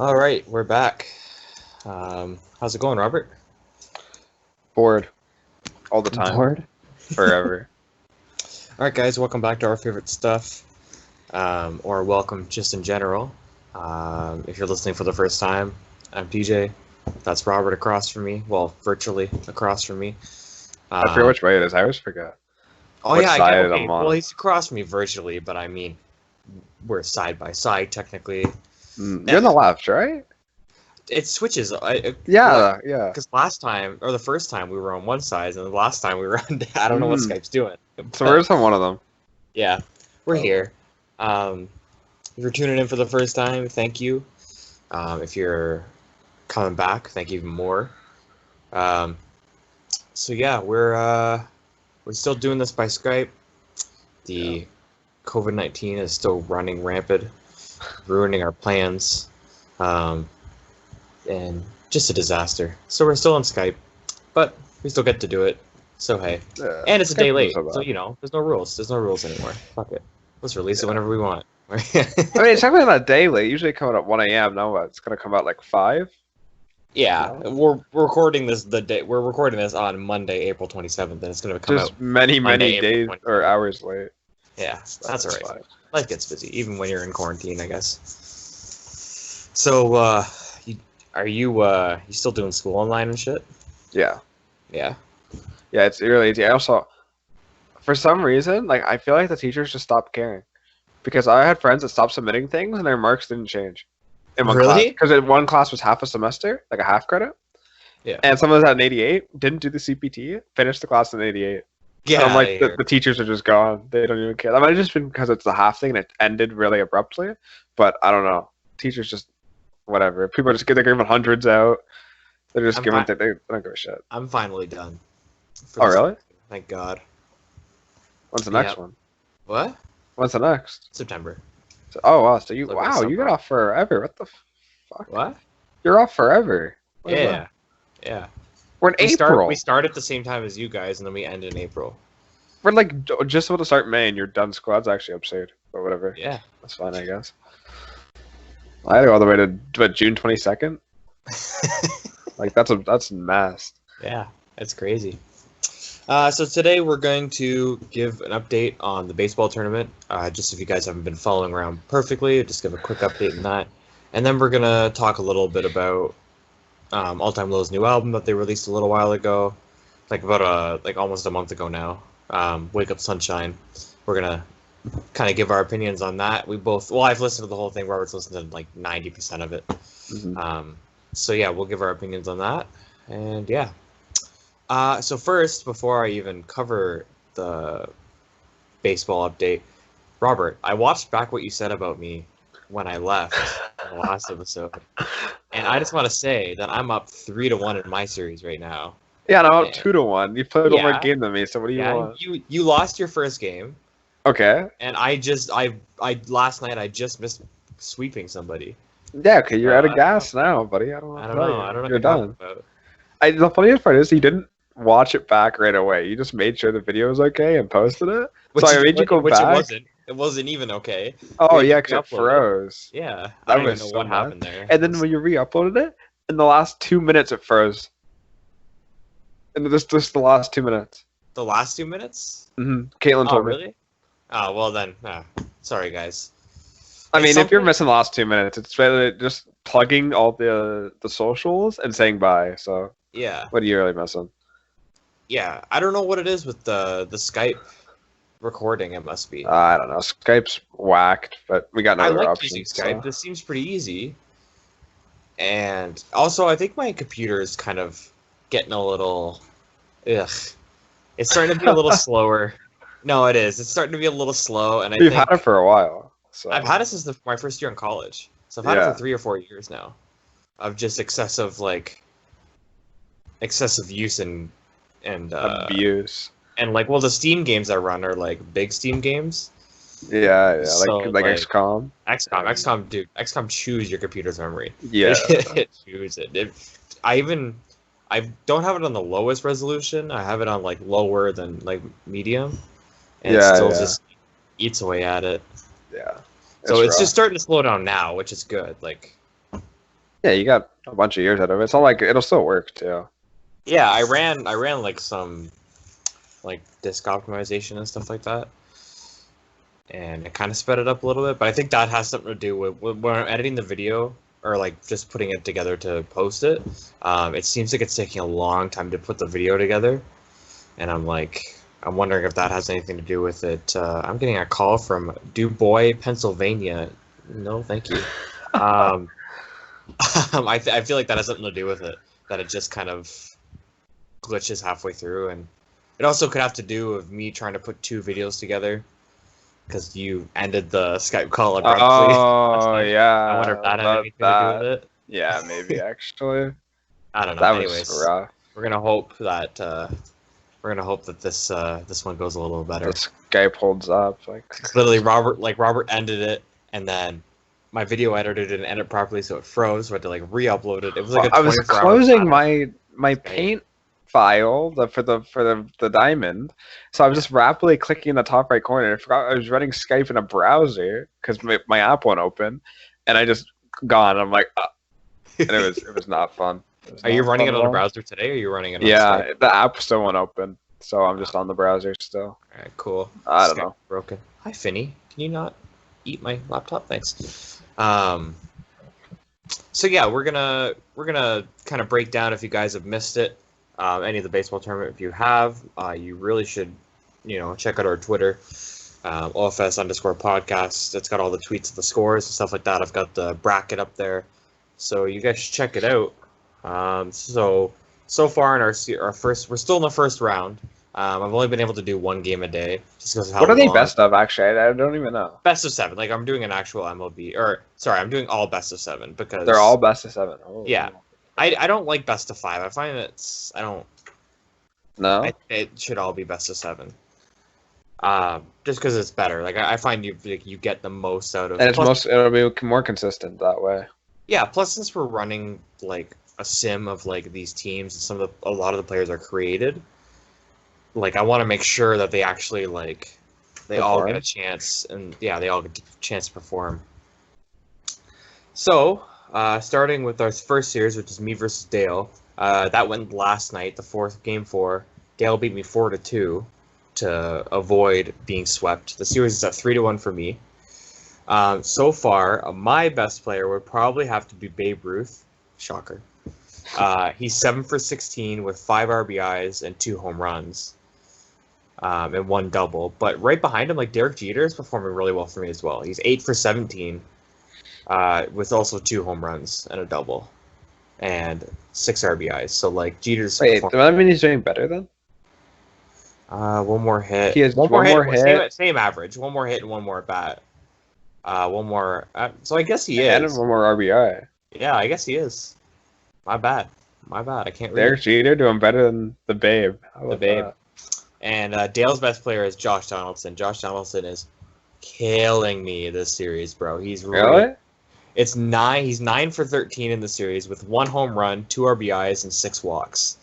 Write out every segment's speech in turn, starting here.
All right, we're back. How's it going, Robert? Bored. All the time. Bored? Forever. All right, guys, welcome back to our favorite stuff, or welcome just in general. If you're listening for the first time, I'm DJ. That's Robert across from me. Well, virtually across from me. I forget which way it is. I always forget. Oh which yeah, side okay. I'm on. Well, he's across from me virtually, but I mean, we're side by side technically. You're on the left, right? It switches. Yeah. Because last time, or the first time, we were on one side, and the last time we were on. I don't know what Skype's doing. So we're just on one of them. Yeah, we're here. If you're tuning in for the first time, thank you. If you're coming back, thank you even more. So yeah, we're still doing this by Skype. The COVID-19 is still running rampant, ruining our plans, and just a disaster. So we're still on Skype, but we still get to do it. So hey, and it's a day late, so you know, there's no rules. There's no rules anymore. Fuck it. Let's release it whenever we want. I mean, it's actually not day late. Usually coming at 1 a.m. Now it's gonna come out like 5. Yeah, we're recording this We're recording this on Monday, April 27th, and it's gonna come out just many Monday, days April 27th. or hours late. Yeah, that's alright. Fine. Life gets busy, even when you're in quarantine, I guess. So, are you still doing school online and shit? Yeah. Yeah. Yeah, it's really easy. I also, for some reason, like I feel like the teachers just stopped caring, because I had friends that stopped submitting things and their marks didn't change in one class. Really? Because one class was half a semester, like a half credit. Yeah. And someone was at an 88, didn't do the CPT, finished the class in 88. Yeah. And I'm like, the teachers are just gone. They don't even care. That might have just been because it's the half thing and it ended really abruptly. But I don't know. Teachers just, whatever. People are just they're giving hundreds out. They're just giving. They don't give a shit. I'm finally done. Oh really? Thank God. When's the next one? What? When's the next? September. So, oh wow! So you you got off forever. What the fuck? What? You're off forever. Yeah. Yeah. We're in April. We start at the same time as you guys, and then we end in April. We're like just about to start May, and you're done. Squad's actually absurd, but whatever. Yeah. That's fine, I guess. I had to go all the way to June 22nd. Like that's mass. Yeah, it's crazy. So today we're going to give an update on the baseball tournament. Just if you guys haven't been following around perfectly, just give a quick update on that, and then we're gonna talk a little bit about All Time Low's new album that they released a little while ago, like almost a month ago now. Wake Up Sunshine. We're gonna kind of give our opinions on that. I've listened to the whole thing. Robert's listened to like 90% of it. Mm-hmm. So yeah, we'll give our opinions on that, and yeah. So first, before I even cover the baseball update, Robert, I watched back what you said about me when I left in the last episode, and I just want to say that I'm up 3-1 in my series right now. Yeah, no, I'm up 2-1. You played one more game than me, so what do you want? You lost your first game. Okay. And I last night I just missed sweeping somebody. Yeah, okay, you're out of gas now, buddy. I don't know. I don't know. You're done. The funniest part is you didn't watch it back right away. You just made sure the video was okay and posted it. So I made you go back. It wasn't even okay. Oh yeah, because it froze. Yeah, I don't even know what happened there. And then when you re-uploaded it, in the last 2 minutes it froze. And just the last 2 minutes. The last 2 minutes? Mm-hmm. Caitlin told me. Oh really? Oh well then. Sorry guys. I mean, if you're missing the last 2 minutes, it's really just plugging all the socials and saying bye. So yeah. What are you really missing? Yeah, I don't know what it is with the Skype recording. It must be. I don't know. Skype's whacked, but we got no other options. Using Skype. So. This seems pretty easy. And also, I think my computer is kind of getting a little. Ugh. It's starting to be a little slower. No, it is. It's starting to be a little slow, and You've had it for a while. So. I've had it since my first year in college. So I've had it for 3 or 4 years now, of just excessive use and abuse. And the Steam games I run are like big Steam games. Yeah, so, like XCOM. XCOM, dude. XCOM chews your computer's memory. Yeah, it chews it. I don't have it on the lowest resolution. I have it on like lower than like medium, and it still just eats away at it. Yeah. So it's just starting to slow down now, which is good. Like, Yeah, you got a bunch of years out of it. It's not like it'll still work too. Yeah, I ran like some like disk optimization and stuff like that, and it kind of sped it up a little bit. But I think that has something to do with when I'm editing the video or like just putting it together to post it. It seems like it's taking a long time to put the video together, and I'm wondering if that has anything to do with it. I'm getting a call from DuBois, Pennsylvania. No, thank you. I feel like that has something to do with it. That it just kind of glitches halfway through, and it also could have to do with me trying to put two videos together because you ended the Skype call abruptly. Oh yeah. I wonder if that had anything to do with it. Yeah, maybe actually. I don't know. That Anyways, was rough. we're gonna hope that this one goes a little better. The Skype holds up. Like Literally, Robert ended it, and then my video editor didn't edit properly, so it froze. So I had to like re-upload it. It was like a I was 24-hour closing battle. my Paint file for the diamond, so I was just rapidly clicking in the top right corner. I forgot I was running Skype in a browser because my app won't open, and I just gone. I'm like, and it was not fun. Are you running it on a browser today, or are you running it on Yeah, Skype? the app still won't open, so I'm just on the browser still. Alright, cool. I don't Skype know. Broken. Hi, Finny. Can you not eat my laptop? Thanks. So yeah, we're gonna kind of break down if you guys have missed it. Any of the baseball tournament. If you have, you really should, check out our Twitter, OFS_podcast. It's got all the tweets of the scores and stuff like that. I've got the bracket up there, so you guys should check it out. So far in our first, we're still in the first round. I've only been able to do one game a day just because of how What are they long. best of? Actually, I don't even know. Best of 7. Like I'm doing an actual MLB, I'm doing all best of 7 because They're all best of 7. Oh. Yeah. I don't like best of 5. I find No. it should all be best of 7. Just because it's better. Like I find you get the most out of. And it'll be more consistent that way. Yeah. Plus, since we're running like a sim of like these teams, and a lot of the players are created. Like I want to make sure that they actually they all get a chance, and yeah, they all get a chance to perform. So, starting with our first series, which is me versus Dale. That went last night, the game 4. Dale beat me 4-2 to avoid being swept. The series is at 3-1 for me. So far, my best player would probably have to be Babe Ruth. Shocker. He's 7 for 16 with 5 RBIs and 2 home runs. And 1 double. But right behind him, Derek Jeter is performing really well for me as well. He's 8 for 17 with also 2 home runs and a double. And 6 RBIs. So, Jeter's... Wait, does that mean he's doing better then? One more hit. He has one more hit. Same average. 1 more hit and 1 more at bat. 1 more... so I guess he And is. 1 more RBI. Yeah, I guess he is. My bad. I can't read. Derek Jeter doing better than the Babe. The Babe. And Dale's best player is Josh Donaldson. Josh Donaldson is killing me this series, bro. He's Really? It's 9. He's 9 for 13 in the series with 1 home run, 2 RBIs, and 6 walks.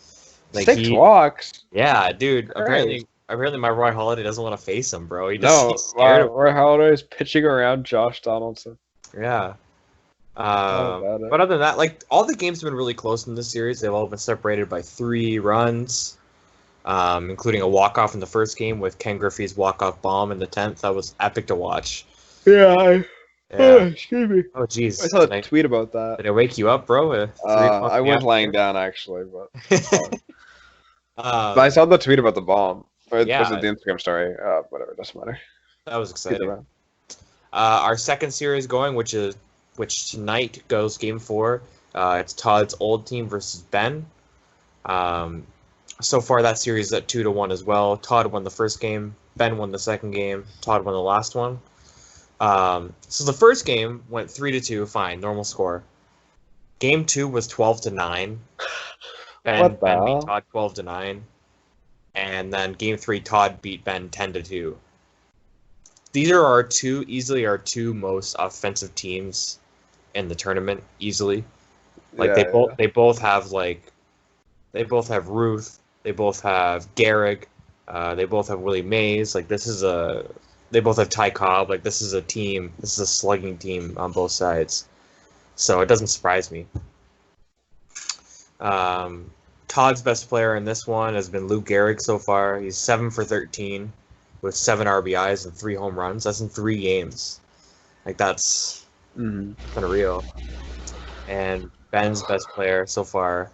6 walks? Yeah, dude. Christ. Apparently, my Roy Halladay doesn't want to face him, bro. He's scared. Roy Halladay is pitching around Josh Donaldson. Yeah. But other than that, all the games have been really close in this series. They've all been separated by 3 runs. Including a walk-off in the first game with Ken Griffey's walk-off bomb in the 10th. That was epic to watch. Yeah. Excuse me. Oh, jeez. I saw a tweet about that. Did it wake you up, bro? I was lying down, actually. But I saw the tweet about the bomb. Yeah. Was it the Instagram story? Whatever, doesn't matter. That was exciting. Our second series going, which tonight goes game 4. It's Todd's old team versus Ben. So far, that series is at 2-1 as well. Todd won the first game. Ben won the second game. Todd won the last one. So the first game went 3-2. Fine, normal score. Game 2 was 12-9. Ben beat Todd 12-9. And then game 3, Todd beat Ben 10-2. These are easily our two most offensive teams in the tournament. Easily, they both have Ruth. They both have Gehrig. They both have Willie Mays. They both have Ty Cobb. This is a team. This is a slugging team on both sides. So it doesn't surprise me. Todd's best player in this one has been Lou Gehrig so far. He's 7 for 13 with 7 RBIs and 3 home runs. That's in 3 games. Like, that's unreal. And Ben's best player so far.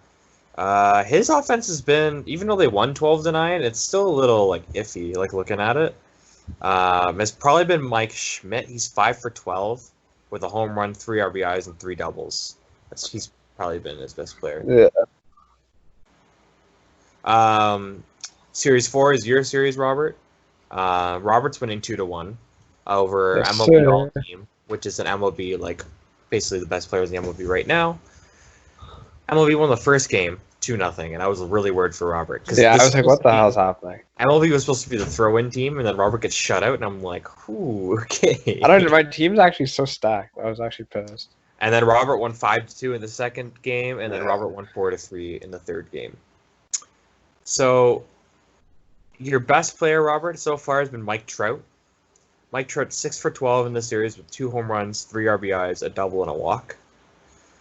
His offense has been, even though they won 12-9, it's still a little like iffy, like looking at it. It's probably been Mike Schmidt. He's 5 for 12 with a home run, 3 RBIs, and 3 doubles. He's probably been his best player. Yeah. Series 4 is your series, Robert. Robert's winning 2-1 over Yes, MLB sir. All Team, which is an MLB, like, basically the best players in the MLB right now. MLB won the first game 2-0, and I was really worried for Robert. Yeah, I was like, what the hell's happening? MLB was supposed to be the throw-in team, and then Robert gets shut out, and I'm like, ooh, okay. I don't know. My team's actually so stacked. I was actually pissed. And then Robert won 5-2 in the second game, and then Robert won 4-3 in the third game. So, your best player, Robert, so far has been Mike Trout. Mike Trout 6 for 12 in the series with 2 home runs, 3 RBIs, a double, and a walk.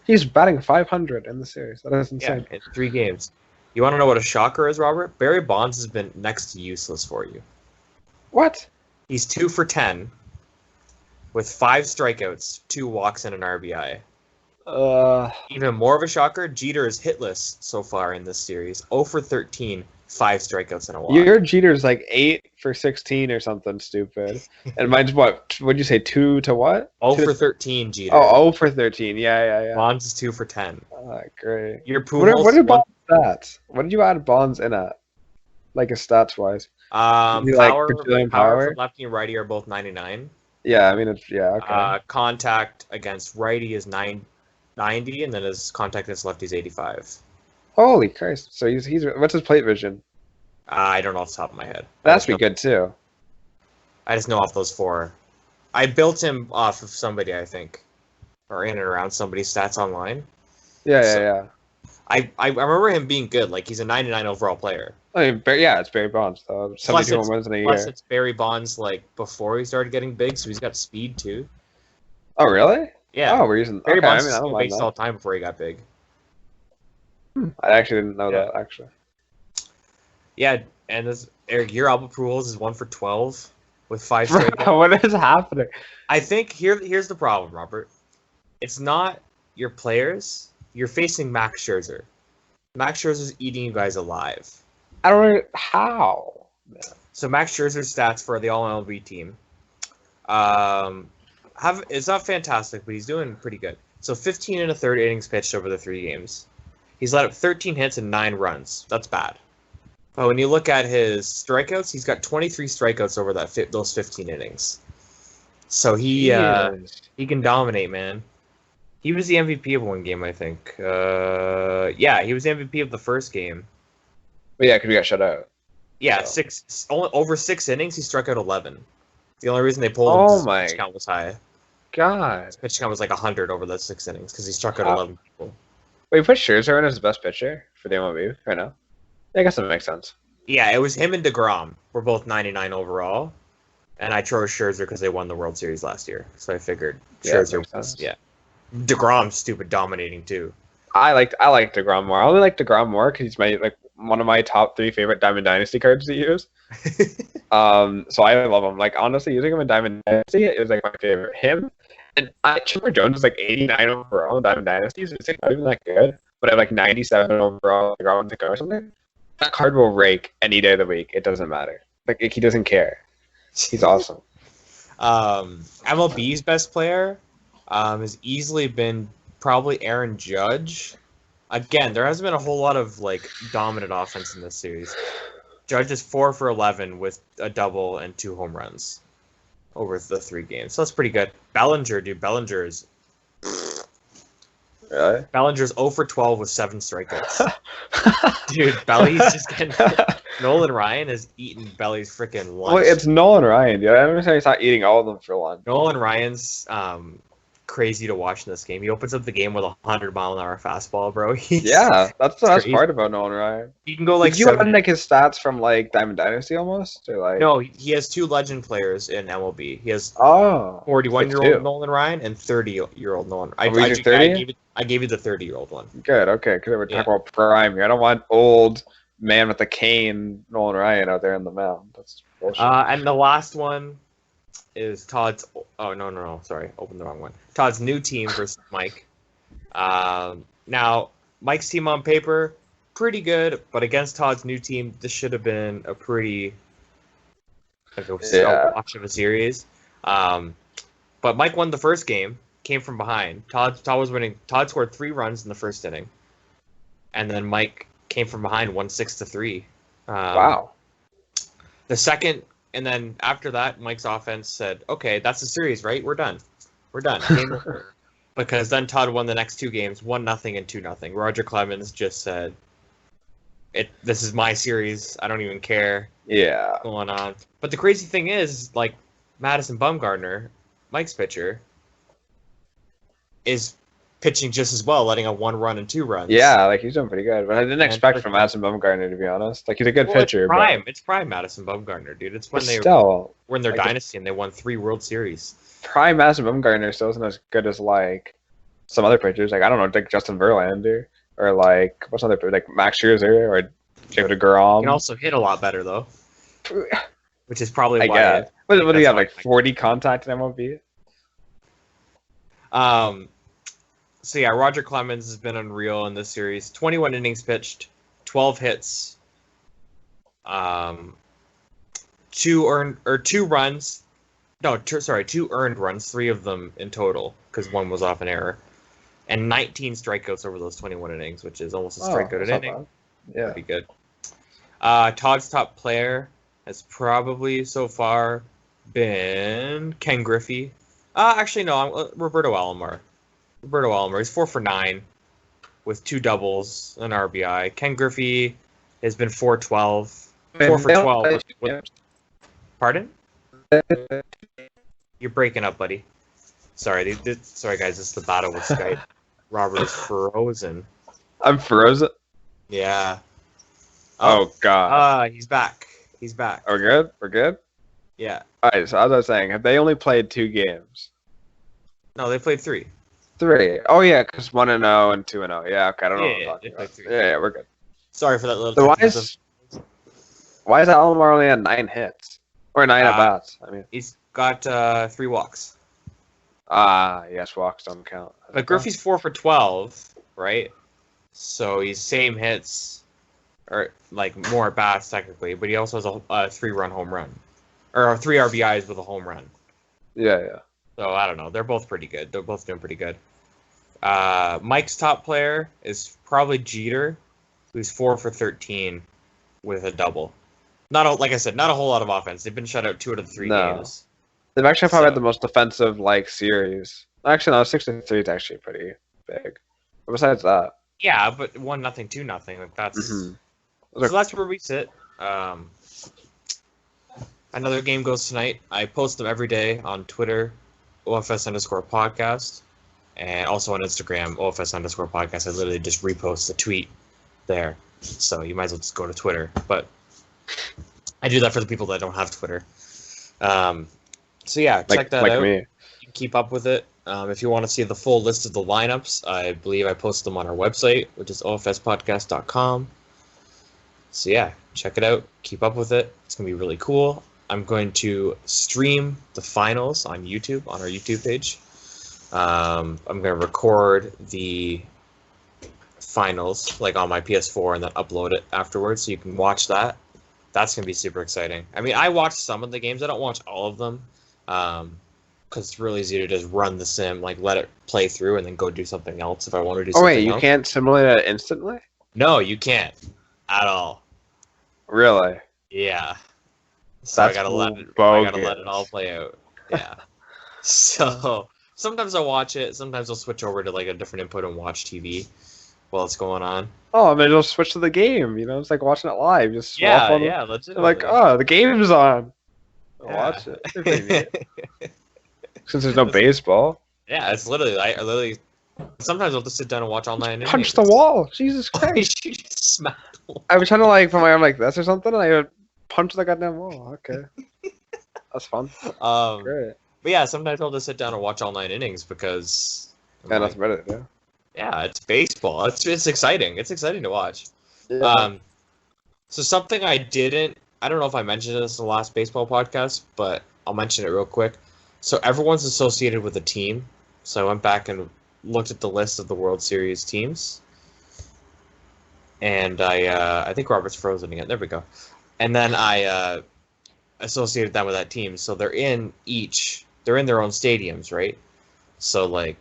He's batting 500 in the series. That is insane. Yeah, in 3 games. You want to know what a shocker is, Robert? Barry Bonds has been next to useless for you. What? He's 2 for 10 with 5 strikeouts, 2 walks, and an RBI. Even more of a shocker, Jeter is hitless so far in this series. 0 for 13, 5 strikeouts and a walk. Your Jeter's like 8 for 16 or something stupid. And mine's what? What'd you say? 2 to what? 0 2 for to... 13, Jeter. Oh, 0 for 13. Yeah. Bonds is 2 for 10. Great. Your Pujols. What are Bonds' stats? What did you add Bonds in at? Like, his stats wise? Power for lefty and righty are both 99. Yeah, I mean, it's, yeah, okay. Contact against righty is 90, and then his contact against lefty is 85. Holy Christ. So he's what's his plate vision? I don't know off the top of my head. That's be good too. I just know off those 4. I built him off of somebody, I think, or in and around somebody's stats online. Yeah. I remember him being good. Like, he's a 99 overall player. I mean, it's Barry Bonds, though. 72 home runs in a year. Plus, it's Barry Bonds, like, before he started getting big, so he's got speed, too. Oh, really? Yeah. Oh, we're using... Barry Bonds I was don't big mind all the time before he got big. I actually didn't know that, actually. Yeah, and this, Eric, your Albert Pujols is 1 for 12 with 5 strikeouts. What is happening? I think here's the problem, Robert. It's not your players. You're facing Max Scherzer. Max Scherzer's eating you guys alive. I don't know how. So Max Scherzer's stats for the All-MLB team it's not fantastic, but he's doing pretty good. So 15 and a third innings pitched over the 3 games. He's let up 13 hits and 9 runs. That's bad. But when you look at his strikeouts, he's got 23 strikeouts over those 15 innings. So he can dominate, man. He was the MVP of one game, I think. Yeah, he was the MVP of the first game. But yeah, because we got shut out. Yeah, so. Over 6 innings, he struck out 11. The only reason they pulled him because his pitch count was high. God. His pitch count was like 100 over those 6 innings because he struck out 11 people. Wait, you put Scherzer in as the best pitcher for the MLB right now? I guess that makes sense. Yeah, it was him and DeGrom. We're both 99 overall. And I chose Scherzer because they won the World Series last year. So I figured Scherzer was, DeGrom's stupid dominating too. I like DeGrom more. I only like DeGrom more because he's one of my top 3 favorite Diamond Dynasty cards to use. So I love him. Like, honestly, using him in Diamond Dynasty is like my favorite. Him and Chipper Jones is like 89 overall in Diamond Dynasties. It's like not even that good, but I have like 97 overall DeGrom or something. That card will rake any day of the week. It doesn't matter. Like, he doesn't care. He's awesome. MLB's best player has easily been probably Aaron Judge. Again, there hasn't been a whole lot of like dominant offense in this series. Judge is 4 for 11 with a double and 2 home runs over the 3 games. So that's pretty good. Bellinger, dude. Bellinger's Really? Bellinger's 0 for 12 with 7 strikeouts. Dude, Belly's just getting... Nolan Ryan is eating Belly's freaking lunch. Well, it's Nolan Ryan, dude. I don't understand he's not eating all of them for lunch. Nolan Ryan's crazy to watch in this game. He opens up the game with 100-mile-an-hour fastball, bro. Yeah, that's the best crazy. part about Nolan Ryan. He can go like. Did you run like his stats from like Diamond Dynasty almost, or like? No, he has 2 legend players in MLB. He has 41-year-old Nolan Ryan and 30-year-old Nolan. I gave you the 30-year-old one. Good, okay, because we're talking about prime here. I don't want old man with a cane Nolan Ryan out there in the mound. That's bullshit. And the last one is Todd's. Oh no! Sorry, opened the wrong one. Todd's new team versus Mike. Now Mike's team on paper pretty good, but against Todd's new team, this should have been a pretty watch of a series. But Mike won the first game, came from behind. Todd was winning. Todd scored 3 runs in the first inning, and then Mike came from behind, won 6-3. Wow. The second, and then after that, Mike's offense said, "Okay, that's the series, right? We're done. Game over." Because then Todd won the next 2 games, 1-0 and 2-0. Roger Clemens just said, "This is my series. I don't even care." Yeah. What's going on. But the crazy thing is, like, Madison Bumgarner, Mike's pitcher, is pitching just as well, letting up 1 run and 2 runs. Yeah, like he's doing pretty good. But I didn't expect from Madison Bumgarner, to be honest. Like he's a good pitcher. It's prime Madison Bumgarner, dude. It's when were in their dynasty and they won 3 World Series. Prime Madison Bumgarner still isn't as good as like some other pitchers. Like I don't know, like Justin Verlander or like what's another like Max Scherzer or Jacob deGrom. He can also hit a lot better though, which is probably why. Guess. What do you have, like 40 contact in MLB? So yeah, Roger Clemens has been unreal in this series. 21 innings pitched, 12 hits, 2 runs. No, 2 earned runs, 3 of them in total, because 1 was off an error, and 19 strikeouts over those 21 innings, which is almost a strikeout an inning. Yeah, pretty good. Todd's top player has probably so far been Ken Griffey. Actually, no, Roberto Alomar. He's 4 for 9 with 2 doubles, an RBI. Ken Griffey has been 4-12. 4 for 12. Pardon? You're breaking up, buddy. Sorry, sorry guys, this is the battle with Skype. Robert is frozen. I'm frozen? Yeah. Oh god. He's back. We're good? Yeah. Alright, so as I was saying, have they only played 2 games? No, they played 3. 3. Oh yeah, because 1-0 and 2-0. Yeah, okay, I don't know what I'm talking about. Yeah, we're good. Sorry for that little. So why is Alomar only at 9 hits? Or 9 at bats? I mean, he's got 3 walks. Yes, walks don't count. But Griffey's 4 for 12, right? So he's same hits, or like more at bats technically, but he also has a 3-run home run, or 3 RBIs with a home run. Yeah. So I don't know. They're both pretty good. They're both doing pretty good. Mike's top player is probably Jeter, who's 4 for 13 with a double. Like I said, not a whole lot of offense. They've been shut out 2 out of the 3 games. They've actually probably had the most defensive like series. Actually, no, 6-3 is actually pretty big. But besides that, yeah, but 1-0, 2-0. Like that's so that's where we sit. Another game goes tonight. I post them every day on Twitter, OFS_podcast, and also on Instagram, OFS_podcast. I literally just repost the tweet there, so you might as well just go to Twitter. But I do that for the people that don't have Twitter. So yeah, check that out. Me. You can keep up with it. If you want to see the full list of the lineups, I believe I post them on our website, which is ofspodcast.com. So yeah, check it out. Keep up with it. It's going to be really cool. I'm going to stream the finals on YouTube, on our YouTube page. I'm going to record the finals like on my PS4 and then upload it afterwards so you can watch that. That's going to be super exciting. I mean, I watched some of the games. I don't watch all of them because it's really easy to just run the sim, like let it play through and then go do something else if I want to do something else. Oh, wait, you can't simulate it instantly? No, you can't at all. Really? Yeah. So I gotta let it all play out. Yeah. So sometimes I'll watch it. Sometimes I'll switch over to like a different input and watch TV while it's going on. Oh, I mean, just switch to the game. You know, it's like watching it live. Just swap on legitimately. Like, oh, the game's on. I'll watch it. Since there's no baseball. Yeah, it's literally I literally. Sometimes I'll just sit down and watch all nine. Punch the wall. Jesus Oh, Christ. you just smacked the wall. I was trying to like put my arm like this or something, and I would punch the goddamn wall. Okay, that's fun. Great. But yeah, sometimes I'll just sit down and watch all 9 innings because. Yeah, that's about it. Yeah. Yeah, it's baseball. It's exciting. It's exciting to watch. Yeah. So something I don't know if I mentioned this in the last baseball podcast, but I'll mention it real quick. So everyone's associated with a team. So I went back and looked at the list of the World Series teams. And I think Robert's frozen again. There we go. And then I associated them with that team. So they're in their own stadiums, right? So like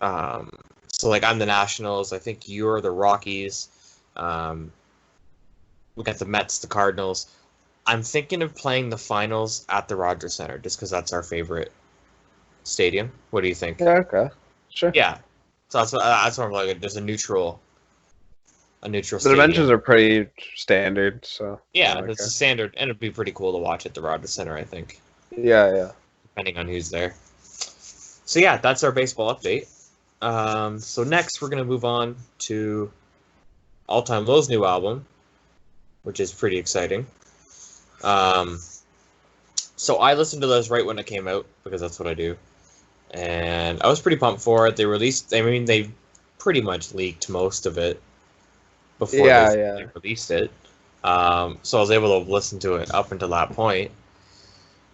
I'm the Nationals. I think you're the Rockies. We got the Mets, the Cardinals. I'm thinking of playing the finals at the Rogers Center just because that's our favorite stadium. What do you think? Yeah. Okay. Sure. Yeah. So that's what I'm like. There's a neutral The stadium. dimensions are pretty standard, so. Yeah, okay. it's a standard, and it'd be pretty cool to watch at the Rogers Center, I think, Yeah. depending on who's there. So yeah, that's our baseball update. So next we're gonna move on to All Time Low's new album, which is pretty exciting. So I listened to this right when it came out because that's what I do, and I was pretty pumped for it. They pretty much leaked most of it before they released it. So I was able to listen to it up until that point.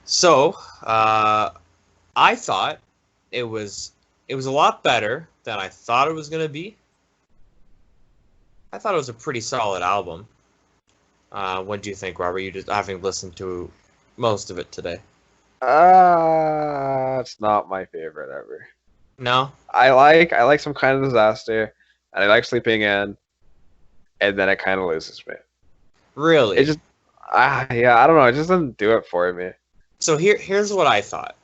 So I thought it was a lot better than I thought it was going to be. I thought it was a pretty solid album. What do you think, Robert? You just having listened to most of it today? It's not my favorite ever. No? I like Some Kind of Disaster, and I like Sleeping In, and then it kind of loses me. Really? It just, I don't know. It just doesn't do it for me. So here's what I thought.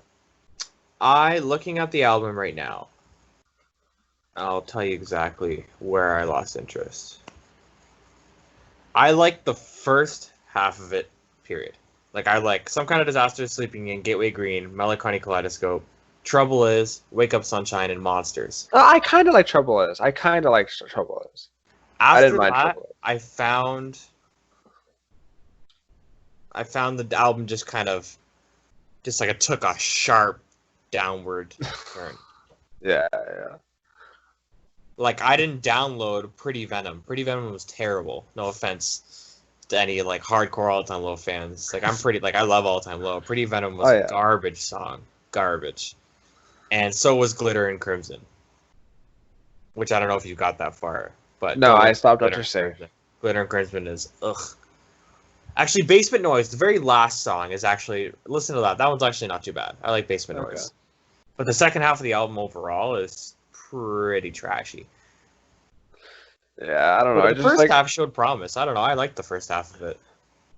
Looking at the album right now, I'll tell you exactly where I lost interest. I like the first half of it, period. Like, I like Some Kind of Disaster, Sleeping In, Gateway Green, Melancholy Kaleidoscope, Trouble Is, Wake Up Sunshine, and Monsters. I kind of like Trouble Is. I kind of like Trouble Is. After I didn't mind that, Trouble Is. I found the album just kind of, just like it took a sharp downward turn. Yeah. Like, I didn't download Pretty Venom. Pretty Venom was terrible. No offense to any, like, hardcore All Time Low fans. Like, I love All Time Low. Pretty Venom was a garbage song. Garbage. And so was Glitter and Crimson. Which I don't know if you got that far. But no, I stopped after Safe. Glitter and Crimson is, ugh. Actually, Basement Noise, the very last song is actually, listen to that. That one's actually not too bad. I like Basement Noise. But the second half of the album overall is pretty trashy. Yeah, I don't know. But the first half showed promise. I don't know. I liked the first half of it.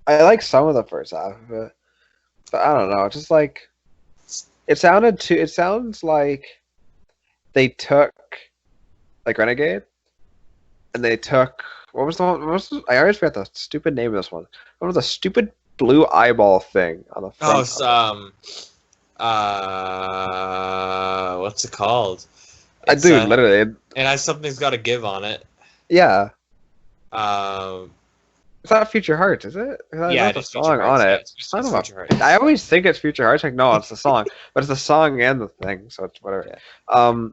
I like some of the first half of it, but I don't know. Just like it sounds like they took like Renegade, and they took what was the one? I always forget the stupid name of this one. What was the stupid blue eyeball thing on the front? What's it called? Dude, literally. It has Something's Gotta Give on it. Yeah. It's not Future Hearts, is it? Yeah, it's a song on it. It's Future Hearts. I always think it's Future Hearts. Like, no, it's the song, but it's the song and the thing, so it's whatever. Yeah.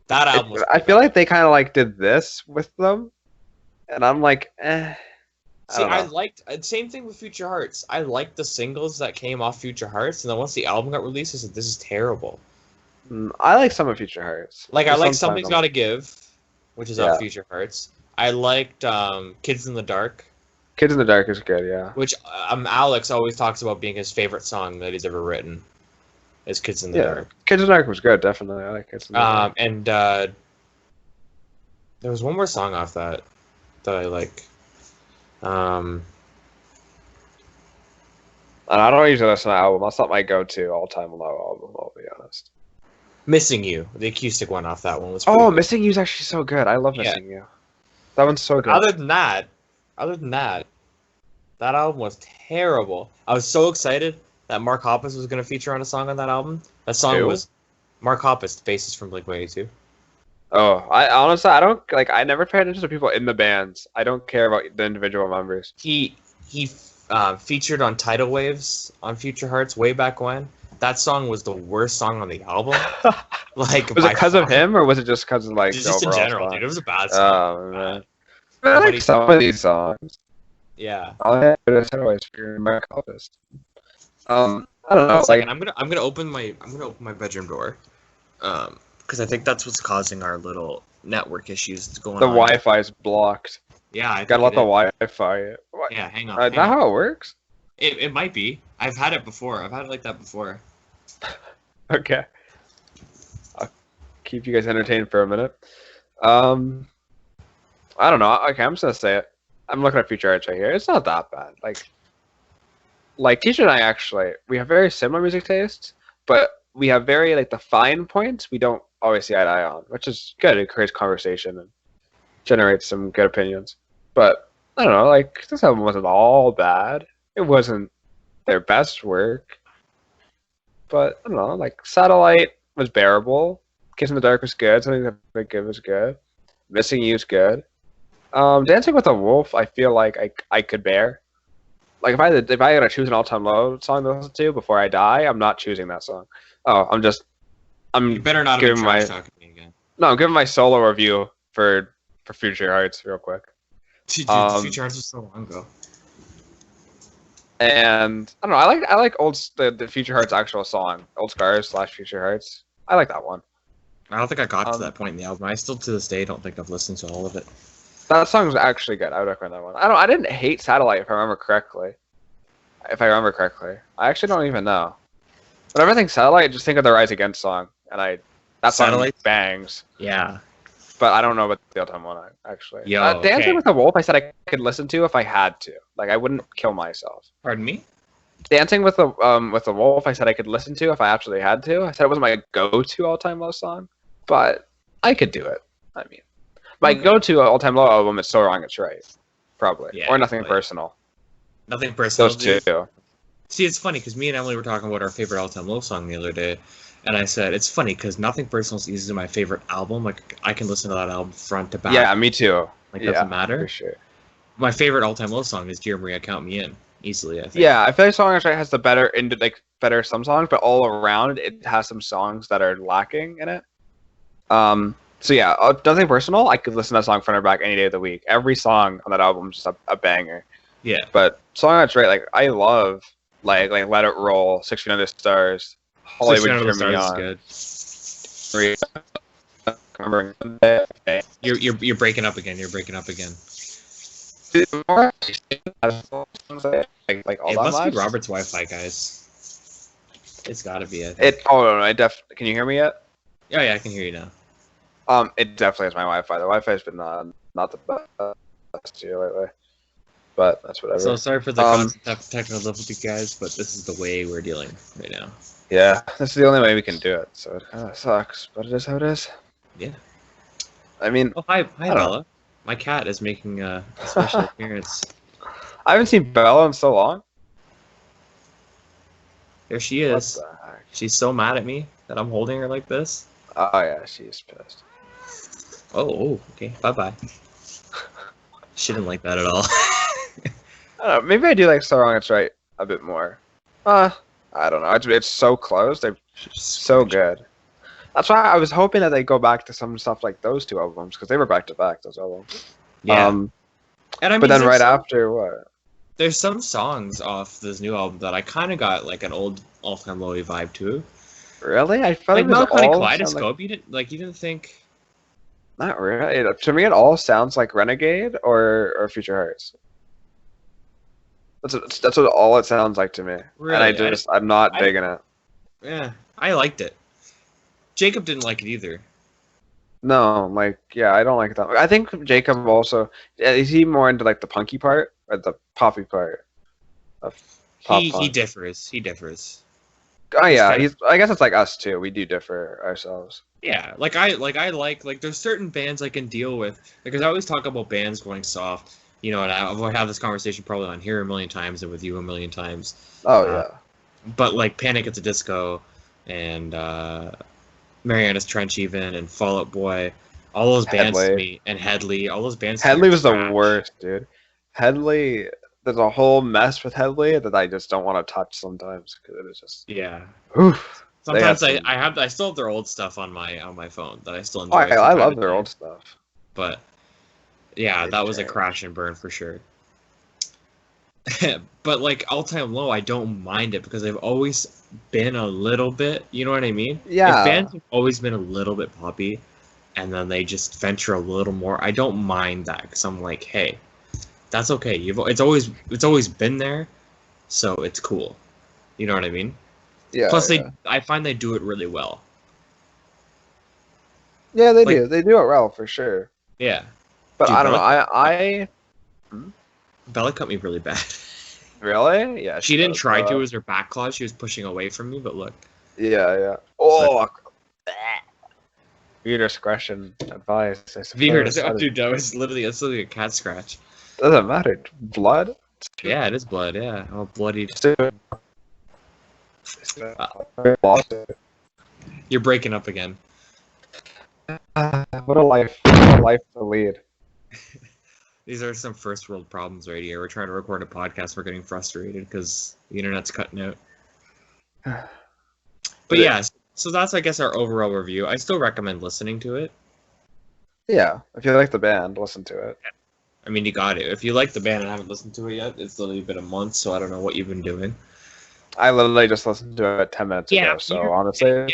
That album. I feel like they kind of like did this with them, and I'm like, eh. I liked same thing with Future Hearts. I liked the singles that came off Future Hearts, and then once the album got released, I said, "This is terrible." I like some of Future Hearts. Like, I like Something's Gotta Give, which is off Future Hearts. I liked Kids in the Dark. Kids in the Dark is good, yeah. Which Alex always talks about being his favorite song that he's ever written. Is Kids in the Dark. Kids in the Dark was good, definitely. I like Kids in the Dark. And there was one more song off that I like. And I don't usually listen to album. That's not my go-to all-time low album, I'll be honest. Missing You, the acoustic one off that one was. Oh, good. Missing You is actually so good. I love Missing You. That one's so good. Other than that, that album was terrible. I was so excited that Mark Hoppus was going to feature on a song on that album. That song was Mark Hoppus, the bassist from Blink-182. Oh, I honestly I don't like. I never pay attention to people in the bands. I don't care about the individual members. He featured on Tidal Waves on Future Hearts way back when. That song was the worst song on the album. Like, Was it because of him, or was it just because of like just the in overall general, song? dude? It was a bad song. Oh man, I like some of these songs. Yeah. All I have to always figure Mark Hoppus. I don't know. One second, Like, I'm gonna open my bedroom door, because I think that's what's causing our little network issues going the on. Wi-Fi is blocked. Yeah, I Gotta think let the it is. Wi-Fi. Yeah, hang on. Is that how it works? It might be. I've had it before. I've had it like that before. Okay. I'll keep you guys entertained for a minute. I don't know. Okay, I'm just gonna say it. I'm looking at Future Arts right here. It's not that bad. Like Teacher and I actually, we have very similar music tastes, but we have very like the fine points we don't always see eye to eye on, which is good. It creates conversation and generates some good opinions. But I don't know. Like this album wasn't all bad. It wasn't their best work. But I don't know, like Satellite was bearable. Kiss in the Dark was good. Something that Big Give was good. Missing You is good. Dancing with a Wolf, I feel like I could bear. Like if I had to choose an all-time low song to listen to before I die, I'm not choosing that song. Oh, You better not have giving been my trash talking me again. no, I'm giving my solo review for Future Hearts real quick. Dude, the Future Hearts was so long ago. And I don't know, I like the Future Hearts actual song, Old Scars / Future Hearts. I like that one. I don't think I got to that point in the album. I still to this day don't think I've listened to all of it. That song's actually good. I would recommend that one. I didn't hate Satellite if I remember correctly. I actually don't even know. Whenever I think Satellite, I just think of the Rise Against song, and that song Satellite? bangs. Yeah. But I don't know about the all-time one actually. Yo, Dancing okay. with the Wolf, I said I could listen to if I had to. Like I wouldn't kill myself. Pardon me? Dancing with the Wolf, I said I could listen to if I absolutely had to. I said it wasn't my go-to all-time low song, but I could do it. I mean, my go-to all-time low album is So Wrong It's Right, probably, Yeah, or Nothing probably. Personal. Nothing personal. Those two. Dude. See, it's funny because me and Emily were talking about our favorite all-time low song the other day, and I said it's funny because Nothing Personal is easily my favorite album. Like I can listen to that album front to back. Yeah, me too. Like Yeah, doesn't matter. for sure. My favorite all-time low song is Dear Maria, Count Me In. Easily, I think. Yeah, I feel like Song Right has the better some songs, but all around it has some songs that are lacking in it. So yeah, Nothing Personal, I could listen to that song front or back any day of the week. Every song on that album is just a banger. Yeah. But Song That's Right, like I love like Let It Roll, 6 Feet Under Stars, Hollywood Six Feet Under Turn the Me Stars On. is good. You're breaking up again. You're breaking up again. Like all It that must be much? Robert's Wi-Fi, guys. It's gotta be. I think. Can you hear me yet? Oh yeah, I can hear you now. It definitely is my Wi-Fi. The Wi-Fi has been not the best here lately, but that's whatever. So sorry for the constant technical difficulty, guys, but this is the way we're dealing right now. Yeah, this is the only way we can do it. So it kind of sucks, but it is how it is. Yeah. I mean, Oh hi I don't Bella. My cat is making a special appearance. I haven't seen Bella in so long. There she What is. the heck? She's so mad at me that I'm holding her like this. Oh yeah, she's pissed. Oh, okay. Bye bye. She didn't like that at all. I don't know. Maybe I do like So Wrong It's Right a bit more. I don't know. It's so close. They're so good. That's why I was hoping that they go back to some stuff like those two albums because they were back to back those albums. Yeah. And And I mean, but then there's right some- after what? there's some songs off this new album that I kind of got like an old all-time low vibe to. Really? I felt Like it was Melancholy all Kaleidoscope. sound You didn't think. not really. To me, it all sounds like Renegade or Future Hearts. That's what all it sounds like to me. Really? And I'm not digging it. Yeah, I liked it. Jacob didn't like it either. No, like yeah, I don't like that. I think Jacob also is he more into like the punky part or the poppy part of pop He punk? differs. He differs. Oh yeah, kind of- I guess it's like us too. We do differ ourselves. Yeah, I like there's certain bands I can deal with because I always talk about bands going soft, you know, and I've had this conversation probably on here a million times and with you a million times. Oh Uh, yeah. But like Panic at the Disco and Mariana's Trench even, and Fall Out Boy. All those bands to Headley. me, and Headley, all those bands to me Headley are was the trash. worst, dude. Headley, there's a whole mess with Headley that I just don't want to touch sometimes because it is just. Yeah. Oof. Sometimes They I have I still have their old stuff on my phone that I still Oh, enjoy. I from time love to their time. old stuff. But yeah, They've that was a changed. crash and burn for sure. But like All Time Low, I don't mind it because they've always been a little bit, you know what I mean? Yeah. If bands have always been a little bit poppy, and then they just venture a little more, I don't mind that because I'm like, hey, that's okay. It's always been there, so it's cool. You know what I mean? Yeah. Plus, yeah. I find they do it really well. Yeah, they like- do. They do it well for sure. Yeah, But Dude, I don't know. Bella- I Bella cut me really bad. really? Yeah. She didn't does, try to. It was her back claw. She was pushing away from me, but look. Yeah, yeah. Oh. Viewer discretion advised. I Veer, suppose. dude, it's literally a cat scratch. Doesn't matter. Blood. Yeah, it is blood. Yeah, oh bloody. Lost it. You're breaking up again. What a life! What a life to lead. These are some first world problems right here. We're trying to record a podcast. We're getting frustrated because the internet's cutting out. But yeah, so that's I guess our overall review. I still recommend listening to it. Yeah, if you like the band, listen to it. I mean, you got it. If you like the band and haven't listened to it yet, it's literally been a month, so I don't know what you've been doing. I literally just listened to it 10 minutes ago, so honestly,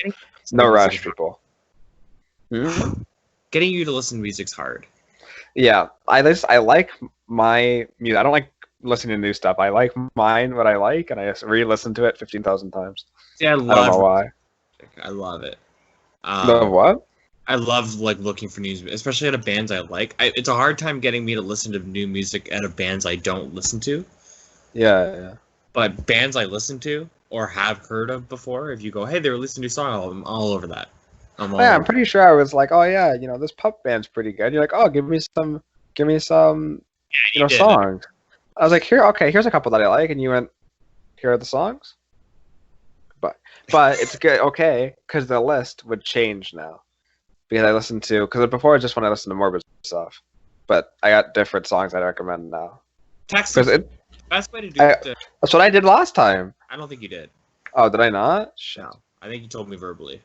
no rush, people. Hmm? Getting you to listen to music's hard. Yeah, I like my music. I don't like listening to new stuff. I like mine, what I like, and I just re-listen to it 15,000 times. Yeah, I I don't know love why. music. I love it. The what? I love like looking for news, especially out of bands I like. It's a hard time getting me to listen to new music out of bands I don't listen to. Yeah, yeah. But bands I listen to or have heard of before, if you go, hey, they released a new song, I'm all over that. I'm all Yeah, over I'm pretty sure I was like, oh yeah, this pup band's pretty good. You're like, oh, give me some, you did. songs. I was like, here's a couple that I like, and you went, here are the songs. But it's good, okay, because the list would change now, because before it's just when I listened to Morbid stuff, but I got different songs I recommend now. Text Because me. Best way to do it. that's what I did last time. I don't think you did. Oh, did I not? Shit. No, I think you told me verbally.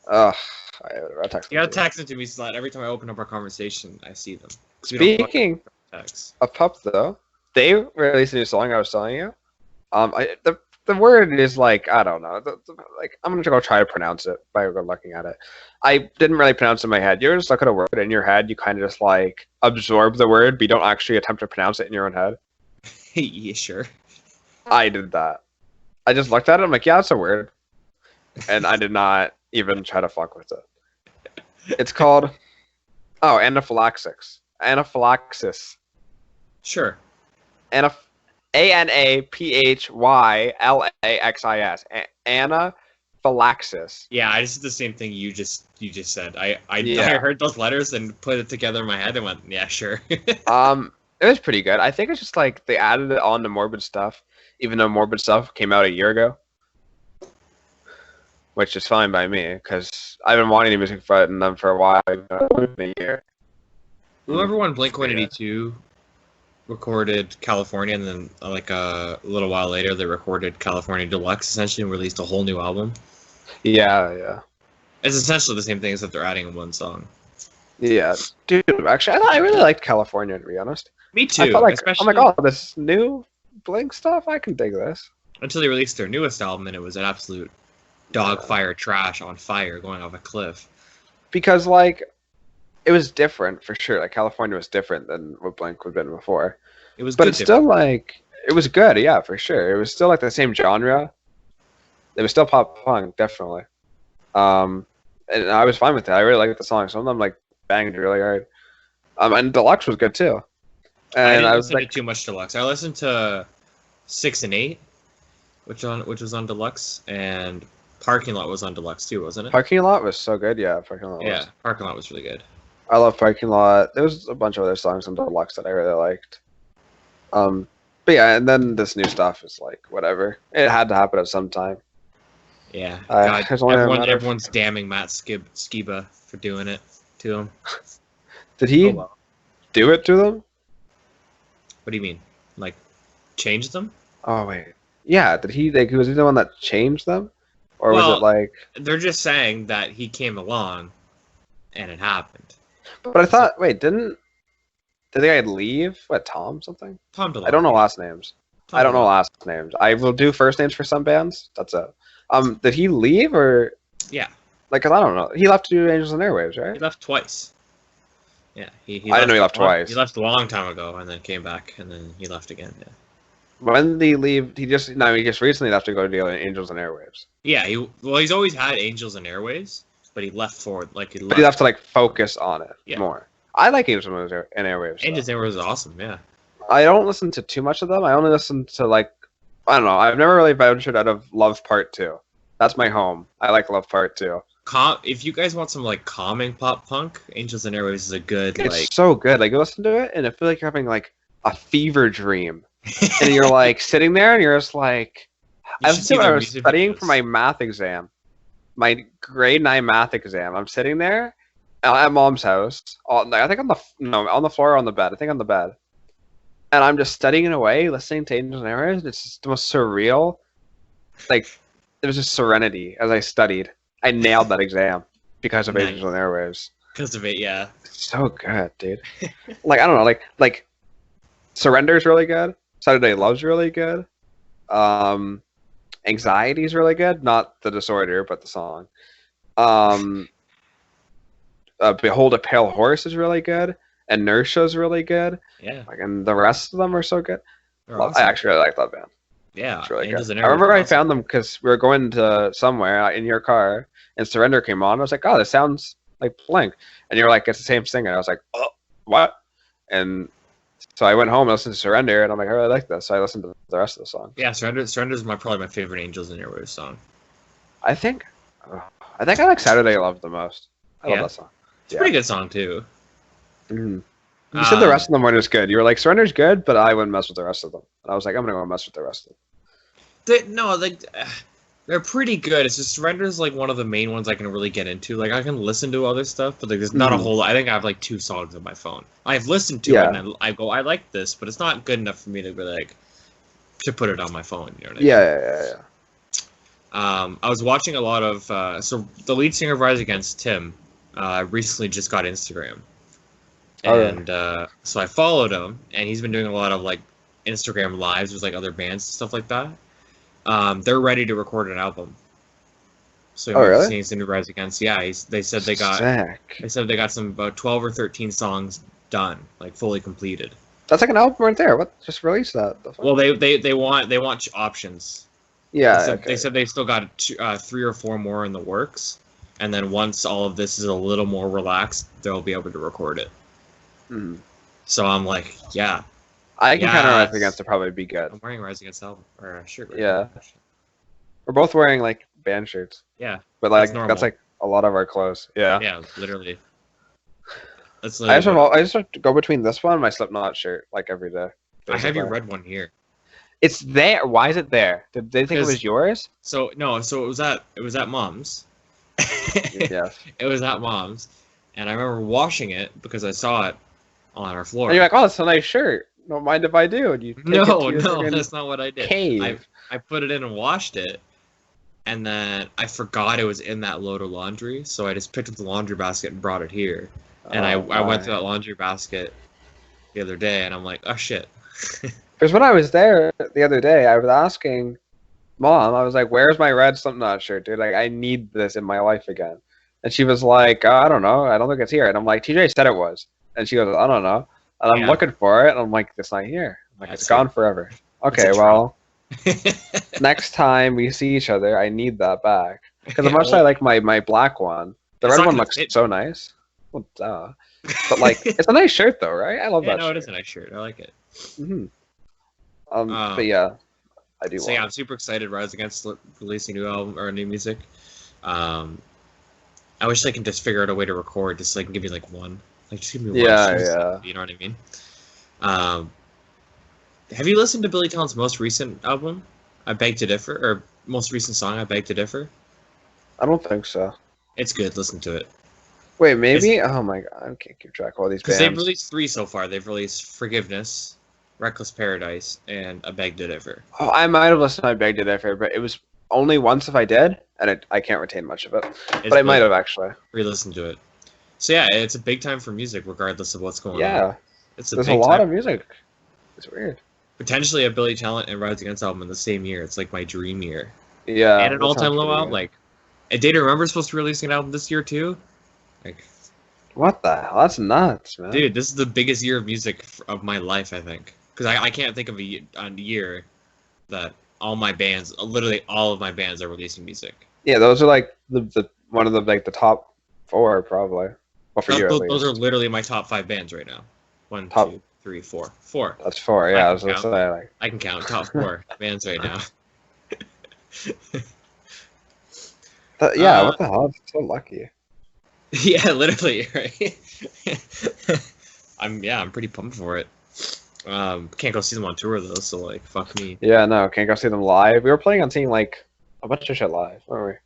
Ugh. I texted You gotta you. text it to me so that every time I open up our conversation, I see them. 'Cause we don't Speaking text. of Pup, though, they released a new song I was telling you. The word is like, I don't know. Like, I'm gonna go try to pronounce it by looking at it. I didn't really pronounce it in my head. You just look at a word in your head, you kind of just like absorb the word, but you don't actually attempt to pronounce it in your own head. Yeah, sure. I did that. I just looked at it. I'm like, yeah, it's a word, and I did not even try to fuck with it. It's called anaphylaxis. Anaphylaxis. Sure. Anaphylaxis. Anaphylaxis. Yeah, I just did the same thing you just said. I Yeah. heard those letters and put it together in my head and went, yeah, sure. It was pretty good. I think it's just like they added it on to Morbid stuff, even though Morbid stuff came out a year ago, which is fine by me because I've been wanting the music from them for a while. A year. Remember when Blink-182 recorded California, and then like a little while later they recorded California Deluxe, essentially, and released a whole new album? Yeah. It's essentially the same thing, except they're adding in one song. Yeah, dude. Actually, I really liked California, to be honest. Me too. I felt like, especially oh my god, this new Blink stuff, I can dig this. until they released their newest album, and it was an absolute dogfire trash on fire, going off a cliff. Because like, it was different for sure. Like California was different than what Blink had been before. It was, But good it's still like, it was good, yeah, for sure. It was still like the same genre. It was still pop punk, definitely. And I was fine with it. I really liked the song. Some of them like banged really hard. And Deluxe was good too. I And didn't I was listen like, to too much Deluxe. I listened to 6 and 8, which was on Deluxe, and Parking Lot was on Deluxe too, wasn't it? Parking Lot was so good. Yeah, Parking Lot. Yeah, Was. Parking Lot was really good. I love Parking Lot. There was a bunch of other songs on Deluxe that I really liked. But yeah, and then this new stuff is like whatever. It had to happen at some time. Yeah, God, there's only a matter of- everyone's damning Matt Skiba for doing it to him. Did he Oh, well. do it to them? What do you mean? Like, change them? Oh wait, yeah. Did he like? Was he the one that changed them, or was Well, it like? They're just saying that he came along, and it happened. But I thought, wait, did the guy leave? What, Tom something? Tom DeLonge. I don't know last names. Tom I don't know DeLonge. last names. I will do first names for some bands. That's it. Did he leave or Yeah, like? 'Cause I don't know. He left to do Angels and Airwaves, he right? left twice. Yeah, he I didn't know he left twice. He left a long time ago, and then came back, and then he left again. Yeah. When did he leave? He just recently left to go do Angels and Airwaves. Yeah, he's always had Angels and Airways, but he left for like But he left to like focus on it Yeah. more. I like Angels and Airwaves. though. Angels and Airways is awesome. Yeah. I don't listen to too much of them. I only listen to like I don't know. I've never really ventured out of Love Part 2. That's my home. I like Love Part 2. If you guys want some like calming pop punk, Angels and Airways is a good It's like. so good. Like you listen to it and I feel like you're having like a fever dream. And you're like sitting there and you're just like You I should see was their music studying videos. for my math exam. My grade 9 math exam. I'm sitting there at mom's house. I think on the floor or on the bed. I think on the bed. And I'm just studying away, listening to Angels and Airwaves. It's just the most surreal. Like there was just serenity as I studied. I nailed that exam because of Nice. Angels and Airwaves. Because of it, yeah. It's so good, dude. Like I don't know, like Surrender's really good. Saturday Love's really good. Anxiety's really good. Not the disorder, but the song. Behold a Pale Horse is really good. Inertia's really good. Yeah. Like, and the rest of them are so good. They're I awesome. actually really like that band. Yeah. It's really Angels good. and I Airways remember are I awesome. found them because we were going to somewhere in your car, and Surrender came on. I was like, "Oh, this sounds like Blink," and you're like, "It's the same singer." I was like, "Oh, what?" And so I went home and listened to Surrender, and I'm like, "I really like this." So I listened to the rest of the song. Yeah, Surrender is probably my favorite Angels and Airways song. I think I like Saturday Love the most. I love Yeah. that song. It's a pretty good song too. Mhm. You said the Um, rest of them weren't as good. You were like, Surrender's good, but I wouldn't mess with the rest of them. And I was like, I'm gonna go mess with the rest of them. They're pretty good. It's just Surrender's like one of the main ones I can really get into. Like I can listen to other stuff, but like there's not a whole. I think I have like 2 songs on my phone. I've listened to Yeah. it and I go, I like this, but it's not good enough for me to be like to put it on my phone. You know what I mean? Yeah. I was watching a lot of so the lead singer of Rise Against, Tim, recently just got Instagram, Oh, really? and so I followed him, and he's been doing a lot of like Instagram lives with like other bands and stuff like that. They're ready to record an album. So Oh, really? he's into Rise Against. Yeah, they said they got some about 12 or 13 songs done, like fully completed. That's like an album right there. What? Just release that. The fuck? Well, they want options. yeah. They said they still got 3 or 4 more in the works, and then once all of this is a little more relaxed, they'll be able to record it. Mhm. So I'm like, yeah, I can kind of Yes. Rise Against to probably be good. I'm wearing Rise Against album or a shirt. Right Yeah. now. We're both wearing like band shirts, Yeah. but like That's normal. that's like a lot of our clothes. Yeah. Yeah, literally. That's I just literally have, I just go between this one and my Slipknot shirt like every day. I have your basically. red one here. It's there. Why is it there? Did they think it Because- was yours? So it was at mom's. Yeah. It was at mom's, and I remember washing it because I saw it on our floor. And you're like, oh, that's a nice shirt. Don't mind if I do. And you take it no, to your no, friggin' that's not what I did. cave. I put it in and washed it, and then I forgot it was in that load of laundry, so I just picked up the laundry basket and brought it here. And I went my. through that laundry basket the other day, and I'm like, oh shit. Because when I was there the other day, I was asking Mom, I was like, where's my red Slipknot shirt, dude? Like, I need this in my life again. And she was like, I don't know. I don't think it's here. And I'm like, TJ said it was. And she goes, I don't know. And I'm Yeah. looking for it, and I'm like, it's not here. I'm like, That's it's gone forever. Okay, a well, next time we see each other, I need that back. Because as much as I like my black one, the It's red not one gonna looks fit. so nice. Well, duh. But like, it's a nice shirt though, right? I love yeah, that no, shirt. it is a nice shirt. I like it. Hmm. But yeah, I do. So want yeah, it. I'm super excited. Rise Against releasing new album or new music. I wish I can just figure out a way to record, just like give me like one, like just give me one. Yeah, song, yeah. You know what I mean? Have you listened to Billy Talent's most recent album, I Beg to Differ, or most recent song, I Beg to Differ? I don't think so. It's good. Listen to it. Wait, maybe? Oh my god, I can't keep track of all these Because bands. they've released 3 so far. They've released Forgiveness, Reckless Paradise, and A Beg to Differ. Oh, I might have listened to I Beg to Differ, but it was only once if I did, and I can't retain much of it. But I might have actually. Re-listen to it. So yeah, it's a big time for music, regardless of what's going on. Yeah, There's there's a lot of music. It's weird. Potentially a Billy Talent and Rise Against album in the same year. It's like my dream year. Yeah, And an that all-time sounds low pretty album. good. Like, a Day to Remember is supposed to be releasing an album this year too. Like, What the hell? That's nuts, man. dude, this is the biggest year of music of my life, I think. Because I can't think of a year that all my bands, literally all of my bands, are releasing music. Yeah, those are like the one of the like the top 4 probably. Well, for you at least. Those are literally my top 5 bands right now. 1, Top- 2, 3, 4. 4. That's 4. Yeah, I was can gonna say like. I can count top 4 bands right now. Yeah, what the hell? I'm so lucky. Yeah, literally, right? I'm pretty pumped for it. Can't go see them on tour though, so like, fuck me. Yeah, no, can't go see them live. We were planning on seeing like a bunch of shit live, weren't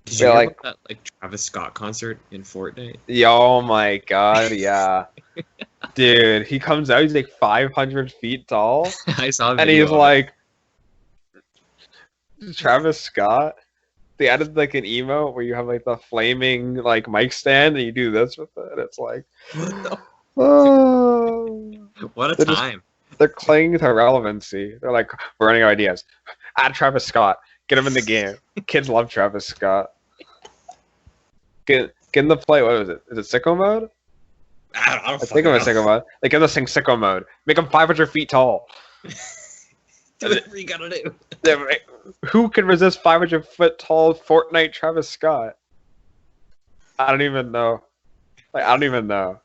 Did you Yeah, hear like- about that Travis Scott concert in Fortnite? we? Yo, oh my god, yeah. Dude, he comes out, he's like 500 feet tall, I saw a and video he's of it. like, Travis Scott. They added like an emote where you have like the flaming like mic stand, and you do this with it, and it's like, oh. What a They're just- time! They're clinging to relevancy. They're like, we're running out of ideas. Add Travis Scott. Get him in the game. Kids love Travis Scott. Get in the play. What is it? Is it sicko mode? I don't I think fucking I'm in know. sicko mode. They give this thing sicko mode. Make him 500 feet tall. Do whatever you gotta do. Who can resist 500 foot tall Fortnite Travis Scott? I don't even know. Like, I don't even know.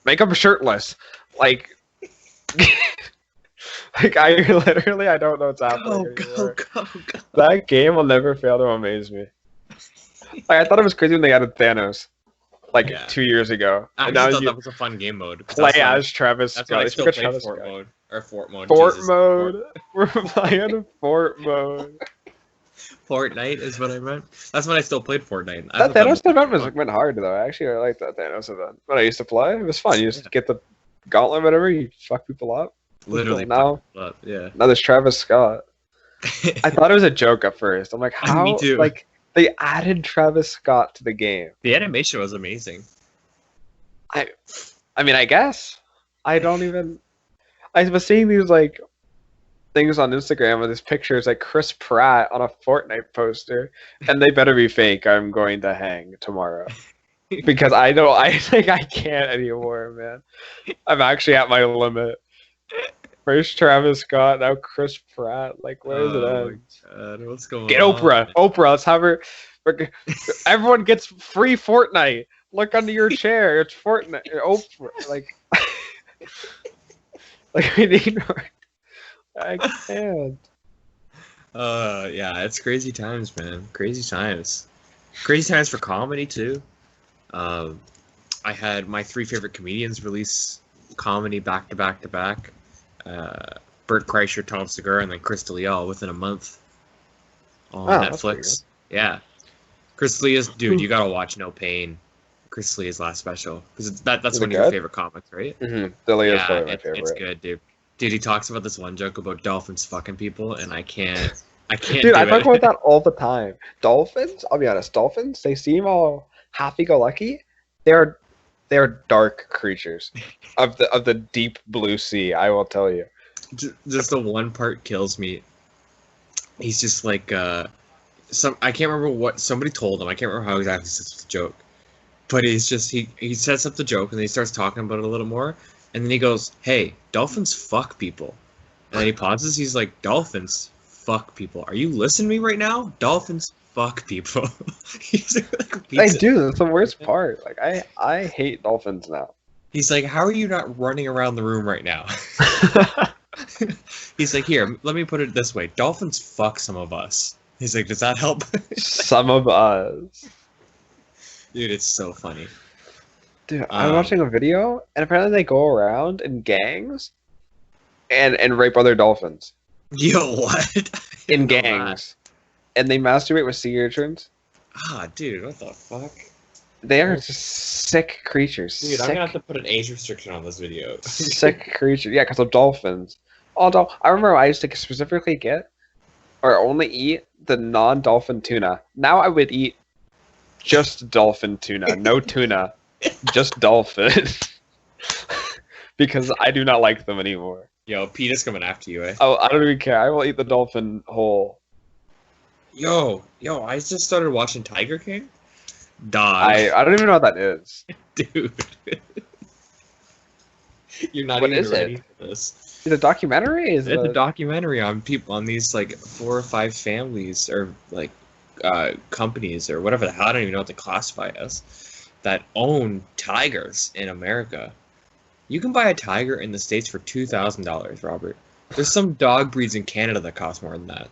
Make him shirtless. Like, like I literally I don't know what's happening. anymore. Go! That game will never fail to amaze me. Like, I thought it was crazy when they added Thanos, like Yeah. 2 years ago. I And just now thought you that was a fun game mode. 'cause play that's as Travis when Scott. I They still forgot played Travis Fort Scott. mode. Or Fort mode. Fort Jesus. mode. We're playing Fort mode. Fortnite is what I meant. That's when I still played Fortnite. I That thought Thanos event fun. went hard though. Actually, I liked that Thanos event. When I used to play, it was fun. You just get the gauntlet, whatever. You fuck people up. Literally. Now, Up. Yeah. now there's Travis Scott. I thought it was a joke at first. I'm like, how? Me too. Like, they added Travis Scott to the game. The animation was amazing. I mean, I guess. I don't even. I was seeing these like things on Instagram with these pictures like Chris Pratt on a Fortnite poster, and they better be fake. I'm going to hang tomorrow because I know I think I can't anymore, man. I'm actually at my limit. First Travis Scott, now Chris Pratt. Like, where is it Oh at? my God, what's going Get on? Oprah. Oprah, let's have her. Everyone gets free Fortnite. Look under your chair. It's Fortnite. Oprah. Like, like we need her. I can't. Yeah, it's crazy times, man. Crazy times. Crazy times for comedy too. I had my 3 favorite comedians release comedy back to back to back. Bert Kreischer, Tom Segura, and then Chris D'Elia within a month on that's pretty Netflix. Yeah, Chris D'Elia's dude. You gotta watch No Pain. Chris D'Elia's last special because that's Is it one of your good? favorite comics, right? Mm-hmm. Delia is Yeah, probably my it's favorite. good, dude. Dude, he talks about this one joke about dolphins fucking people, and I can't Dude, do I talk it. about that all the time. Dolphins, I'll be honest, dolphins, they seem all happy-go-lucky. They're dark creatures of the deep blue sea, I will tell you. Just the one part kills me. He's just like I can't remember what somebody told him. I can't remember how exactly he says the joke, but he's just he sets up the joke and then he starts talking about it a little more, and then he goes, "Hey, dolphins fuck people," and then he pauses. He's like, "Dolphins fuck people. Are you listening to me right now? Dolphins fuck people." He's like, I repeats it. do, that's the worst part. Like, I hate dolphins now. He's like, "How are you not running around the room right now?" He's like, "Here, let me put it this way. Dolphins fuck some of us." He's like, "Does that help?" Some of us. Dude, it's so funny. Dude, I'm watching a video, and apparently they go around in gangs and rape other dolphins. Yo, what? In I didn't know gangs. And they masturbate with sea urchins. Dude, what the fuck? They are just sick creatures. Dude, I'm gonna have to put an age restriction on this video. Sick creatures. Yeah, because of dolphins. Although I remember I used to specifically get or only eat the non-dolphin tuna. Now I would eat just dolphin tuna, no tuna, just dolphin, because I do not like them anymore. Yo, Pete is coming after you, eh? Oh, I don't even care. I will eat the dolphin whole. Yo, I just started watching Tiger King. Dog. I don't even know what that is. Dude. You're not What even is ready it? for this. Is it a documentary? It's a documentary on people, on these like 4 or 5 families or like companies or whatever the hell, I don't even know what to classify as, that own tigers in America. You can buy a tiger in the States for $2,000, Robert. There's some dog breeds in Canada that cost more than that.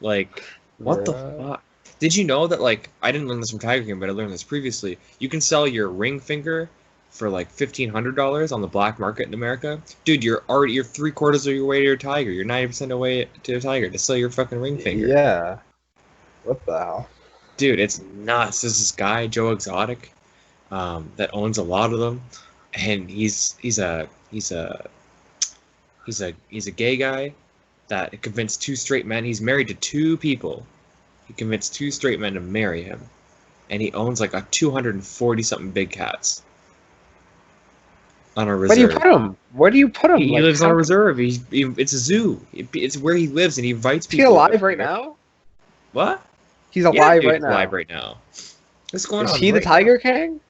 Like, what the fuck? Did you know that, like, I didn't learn this from Tiger King, but I learned this previously. You can sell your ring finger for like $1,500 on the black market in America. Dude, you're 3/4 of your way to your tiger. You're 90% away to a tiger to sell your fucking ring finger. Yeah. What the hell? Dude, it's nuts. There's this guy, Joe Exotic, that owns a lot of them, and he's a gay guy that convinced 2 straight men. He's married to 2 people. He convinced 2 straight men to marry him, and he owns like a 240 something big cats on a reserve. Where do you put him? Where do you put him? He lives on a reserve. It's a zoo. It's where he lives, and he invites Is he people. alive right now? What? He's alive right he's now. alive right now. What's going on? Is he the Tiger King?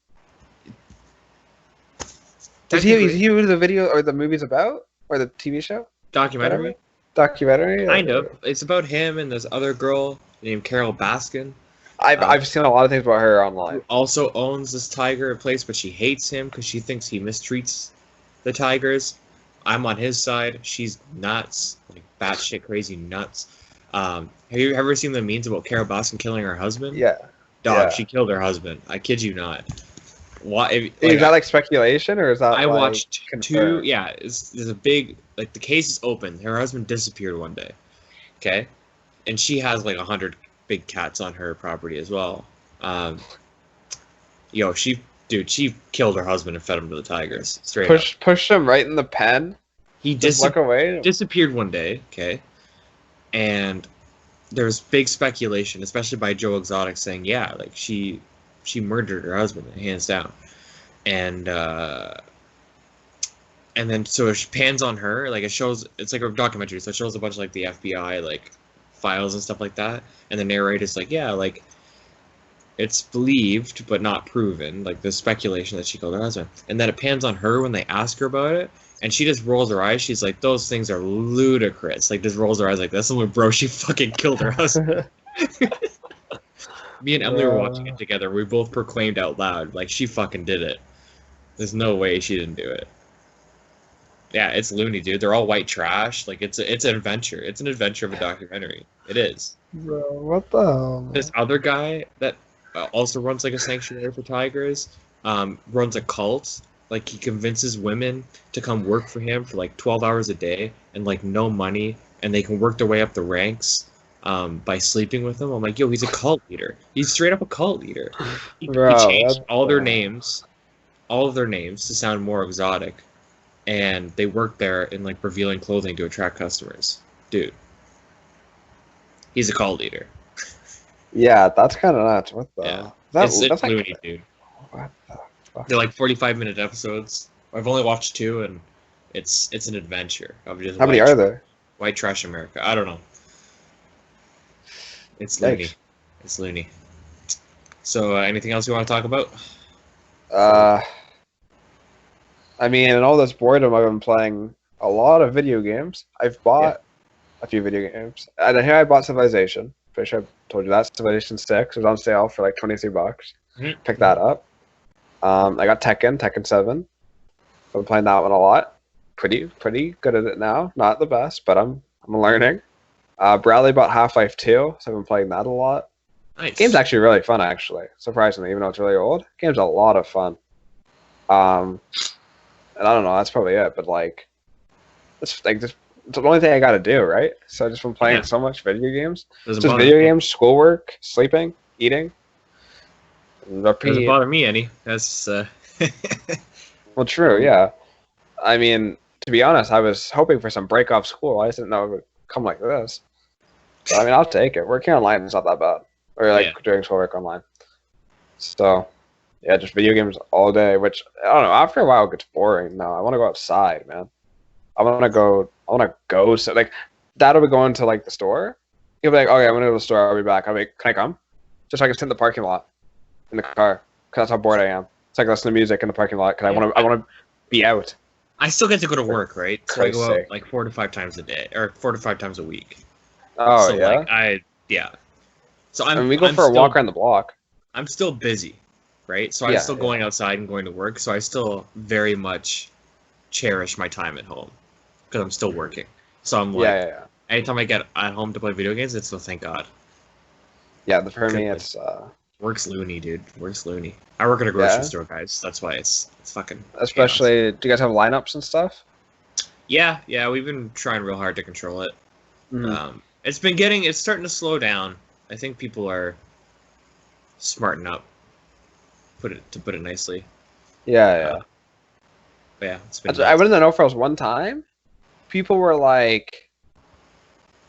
Is he who the video or the movie's about? Or the TV show? Documentary? Whatever? Documentary? Kind of. It's about him and this other girl named Carol Baskin. I've seen a lot of things about her online. Who also owns this tiger place, but she hates him because she thinks he mistreats the tigers. I'm on his side. She's nuts, like batshit crazy nuts. Have you ever seen the memes about Carol Baskin killing her husband? Yeah. Dog, Yeah. she killed her husband. I kid you not. Why? Is that like speculation or is that I like, watched 2. confirmed? Yeah, there's a big, like, the case is open. Her husband disappeared one day. Okay, and she has like 100 big cats on her property as well. She killed her husband and fed him to the tigers. Straight up. Push him right in the pen. He Just look away. disappeared one day. Okay, and there's big speculation, especially by Joe Exotic, saying like she murdered her husband, hands down, and then so it pans on her, like it's like a documentary, so it shows a bunch of like the FBI like files and stuff like that, and the narrator's like, like it's believed but not proven, like there's speculation that she killed her husband, and then it pans on her when they ask her about it, and she just rolls her eyes. She's like, those things are ludicrous. Like, just rolls her eyes like, that's the one, bro, she fucking killed her husband. Me and Emily were watching it together. We both proclaimed out loud, like, she fucking did it. There's no way she didn't do it. Yeah, it's loony, dude. They're all white trash. Like, it's an adventure. It's an adventure of a documentary. It is. Bro, what the hell? This other guy that also runs, like, a sanctuary for tigers, runs a cult. Like, he convinces women to come work for him for, like, 12 hours a day and, like, no money, and they can work their way up the ranks by sleeping with him. I'm like, yo, he's a cult leader. He's straight up a cult leader. He changed all of their names to sound more exotic, and they work there in, like, revealing clothing to attract customers. Dude. He's a cult leader. Yeah, that's kind of nuts. What the? Yeah. That's It's like, loony, dude. what the fuck? They're like 45-minute episodes. I've only watched 2, and it's an adventure of just How many are there? white trash America. I don't know. It's loony. Yikes. It's loony. So, anything else you want to talk about? I mean, in all this boredom, I've been playing a lot of video games. I've bought a few video games. And here I bought Civilization. Pretty sure I told you that. Civilization 6 was on sale for like $23. Mhm. Picked that up. I got Tekken 7. I've been playing that one a lot. Pretty good at it now. Not the best, but I'm learning. Bradley bought Half-Life 2, so I've been playing that a lot. Nice. Game's actually really fun, actually. Surprisingly, even though it's really old. Game's a lot of fun. And I don't know, that's probably it, but like, it's like it's the only thing I gotta do, right? So I've just been playing so much video games. Doesn't Just bother video me. games, schoolwork, sleeping, eating. Repeat. bother me any. That's Well, true, yeah. I mean, to be honest, I was hoping for some break off school. I just didn't know it would come like this. But I mean, I'll take it. Working online is not that bad. Or like Yeah. doing schoolwork online. So, yeah, just video games all day, which, I don't know, after a while it gets boring. No, I want to go outside, man. I want to go, so, like, Dad will be going to, like, the store. He'll be like, okay, I'm going to go to the store, I'll be back. I'll be like, can I come? Just so I can sit in the parking lot, in the car, because that's how bored I am. It's like listening to music in the parking lot, because I want to be out. I still get to go to work, right? So I Christ's go out sake. like 4 to 5 times a day, or 4 to 5 times a week. Oh, So yeah? like So I mean, we go for a walk around the block. I'm still busy, right? So I'm Yeah, still going outside and going to work. So I still very much cherish my time at home because I'm still working. So I'm like, Yeah. anytime I get at home to play video games, it's so thank God. Yeah, for me, Good. it's, Work's loony, dude. Work's loony. I work at a grocery Yeah? store, guys. That's why it's fucking. chaos. especially, do you guys have lineups and stuff? Yeah. We've been trying real hard to control it. Mhm. It's starting to slow down. I think people are smarting up. To put it nicely. Yeah. But yeah, it's been. I wouldn't know if I was one time. People were like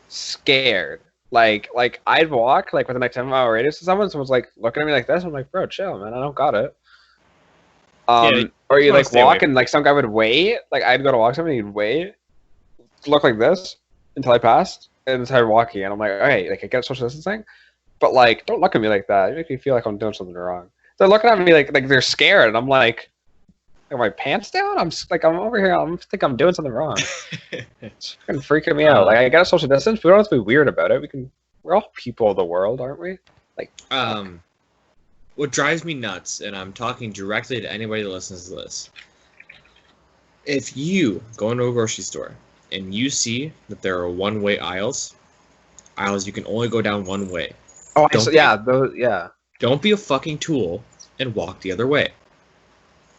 scared. Like I'd walk like within like 10-mile radius to someone's like looking at me like this. I'm like, bro, chill, man. I don't got it. Yeah, or you wanna like stay away walk from and like some guy would wait. Like I'd go to walk somebody, he'd wait, look like this until I passed and started walking. And I'm like, hey, like I get social distancing, but like don't look at me like that. You make me feel like I'm doing something wrong. They're looking at me like they're scared, and I'm like, are my pants down? I'm over here. I think I'm doing something wrong. It's fucking freaking me out. Like I got a social distance, but we don't have to be weird about it. We're all people of the world, aren't we? Like What drives me nuts, and I'm talking directly to anybody that listens to this. If you go into a grocery store and you see that there are one-way aisles you can only go down one way. oh Don't yeah. Don't be a fucking tool and walk the other way.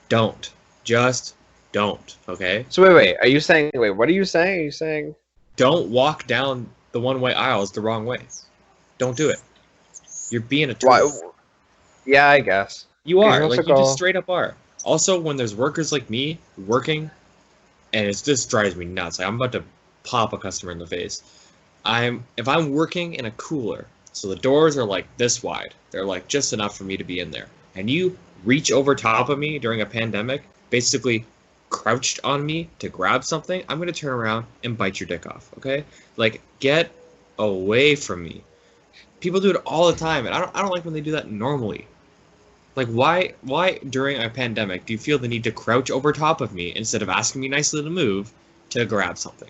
Don't. Just don't, okay? So wait. Are you saying? Wait, what are you saying? Are you saying? Don't walk down the one-way aisles the wrong way. Don't do it. You're being a tool. Why? Yeah, I guess. You You're are. supposed Like, to you go- just straight up are. Also, when there's workers like me working, and it just drives me nuts. Like, I'm about to pop a customer in the face. If I'm working in a cooler, so the doors are like this wide, they're like just enough for me to be in there, and you reach over top of me during a pandemic, basically crouched on me to grab something, I'm gonna turn around and bite your dick off. Okay? Like, get away from me. People do it all the time, and I don't like when they do that normally. Like, why during a pandemic do you feel the need to crouch over top of me instead of asking me nicely to move to grab something?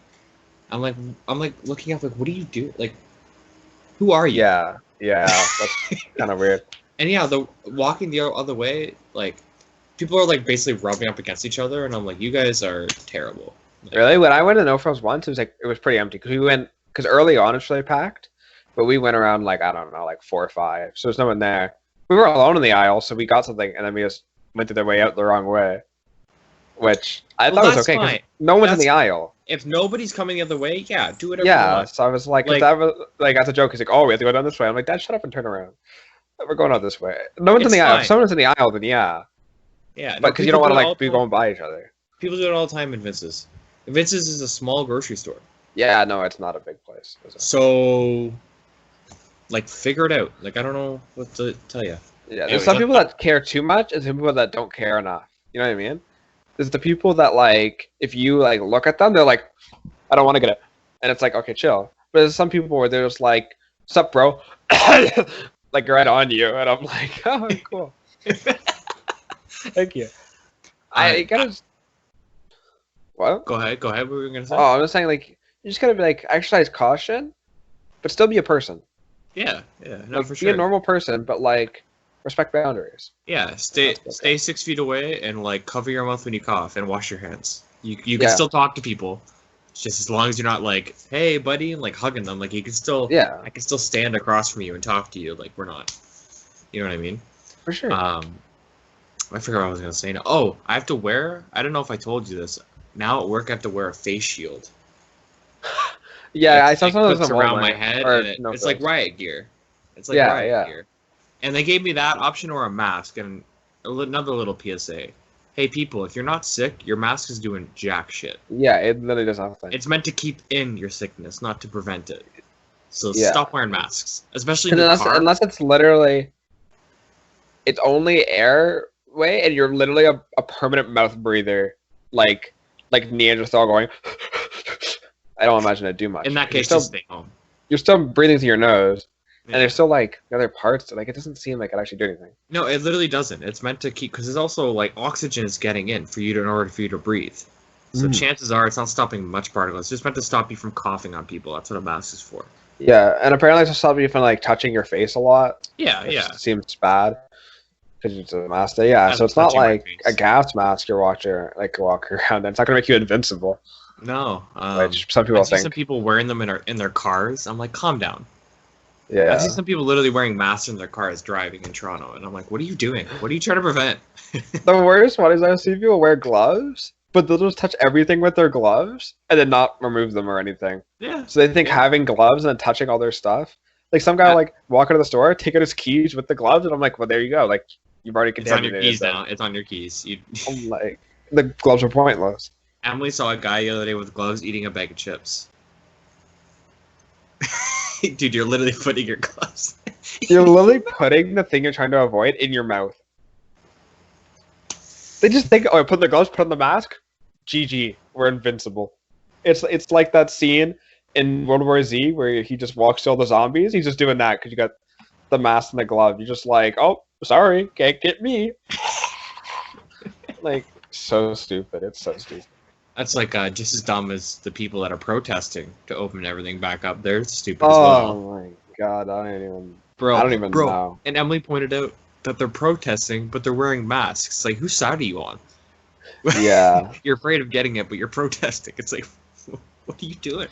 I'm like looking up, like, what do you do? Like, who are you? Yeah, that's kind of weird. And yeah, the walking the other way, like, people are like basically rubbing up against each other, and I'm like, you guys are terrible. Like, Really? When I went to No Frills once, it was pretty empty because early on it's really packed, but we went around like I don't know, like 4 or 5, so there's no one there. We were alone in the aisle, so we got something, and then we just went their way out the wrong way, which I Well, thought was that's okay because fine. no one's in That's- the aisle. If nobody's coming the other way, yeah, do whatever you Yeah, want. so I was like, Like- that's a joke. He's like, oh, we have to go down this way. I'm like, Dad, shut up and turn around. We're going out this way. No one's in It's the aisle. fine. If someone's in the aisle, then yeah, Yeah, but because you don't want to like be people going by each other. do it all the time in Vince's. Vince's is a small grocery store. Yeah, no, it's not a big place. Is it? So, like, figure it out. Like, I don't know what to tell you. Yeah, there's Anyways, some people that care too much, and some people that don't care enough. You know what I mean? There's the people that like, if you like look at them, they're like, I don't want to get it, and it's like, okay, chill. But there's some people where they're just like, sup, bro, like right on you, and I'm like, oh, cool, thank you. I gotta. What? Go ahead. What were you gonna say? Oh, I'm just saying, like, you just gotta be like, exercise caution, but still be a person. Yeah, no, Like, for be sure. a normal person, but like, respect boundaries. Yeah, stay That's okay. 6 feet away and like cover your mouth when you cough and wash your hands. You can Yeah. still talk to people, it's just as long as you're not like, hey buddy, and like hugging them. Like, you can still, Yeah, I can still stand across from you and talk to you. Like, we're not, you know what I mean? for sure. I forgot what I was gonna say now. Oh, I have to wear. I don't know if I told you this. Now at work, I have to wear a face shield. Yeah, I It, saw like, some of those puts on around Walmart, my head, or and no it's like thanks. riot gear. It's like Yeah, riot yeah. gear. And they gave me that option or a mask. And another little PSA. Hey, people, if you're not sick, your mask is doing jack shit. Yeah, it literally does nothing. It's meant to keep in your sickness, not to prevent it. So Yeah. stop wearing masks, especially in the unless, car. unless it's literally, it's only airway, and you're literally a permanent mouth breather, like Neanderthal going. I don't imagine it do much. In that case, you're just stay home. still breathing through your nose, Yeah. and there's still like the other parts. Like it doesn't seem like it actually do anything. No, it literally doesn't. It's meant to keep, because it's also like oxygen is getting in for you to, in order for you to breathe. So chances are it's not stopping much particles. It's just meant to stop you from coughing on people. That's what a mask is for. Yeah, and apparently it's to stop you from like touching your face a lot. Yeah, Which yeah. seems bad because it's a mask. Yeah, I'm so it's not touching my like face. a gas mask you're walking around. It's not gonna make you invincible, No. which some people I see think. some people wearing them in their cars. I'm like, calm down. Yeah. I see some people literally wearing masks in their cars driving in Toronto, and I'm like, what are you doing? What are you trying to prevent? The worst one is I see people wear gloves, but they'll just touch everything with their gloves and then not remove them or anything. Yeah. So they think Yeah. having gloves and then touching all their stuff. Like some guy Yeah. like walk into the store, take out his keys with the gloves, and I'm like, well, there you go. Like you've already It's on your contaminated keys them. now. It's on your keys. You, I'm like, the gloves are pointless. Emily saw a guy the other day with gloves eating a bag of chips. Dude, you're literally putting your gloves. You're literally putting the thing you're trying to avoid in your mouth. They just think, oh, I put the gloves, put on the mask. GG, we're invincible. It's like that scene in World War Z where he just walks to all the zombies. He's just doing that because you got the mask and the glove. You're just like, oh, sorry, can't get me. Like, so stupid. It's so stupid. That's like just as dumb as the people that are protesting to open everything back up. They're stupid as well. Oh my god, I don't Bro, even bro. know. And Emily pointed out that they're protesting, but they're wearing masks. Like, whose side are you on? Yeah, You're afraid of getting it, but you're protesting. It's like, what are you doing?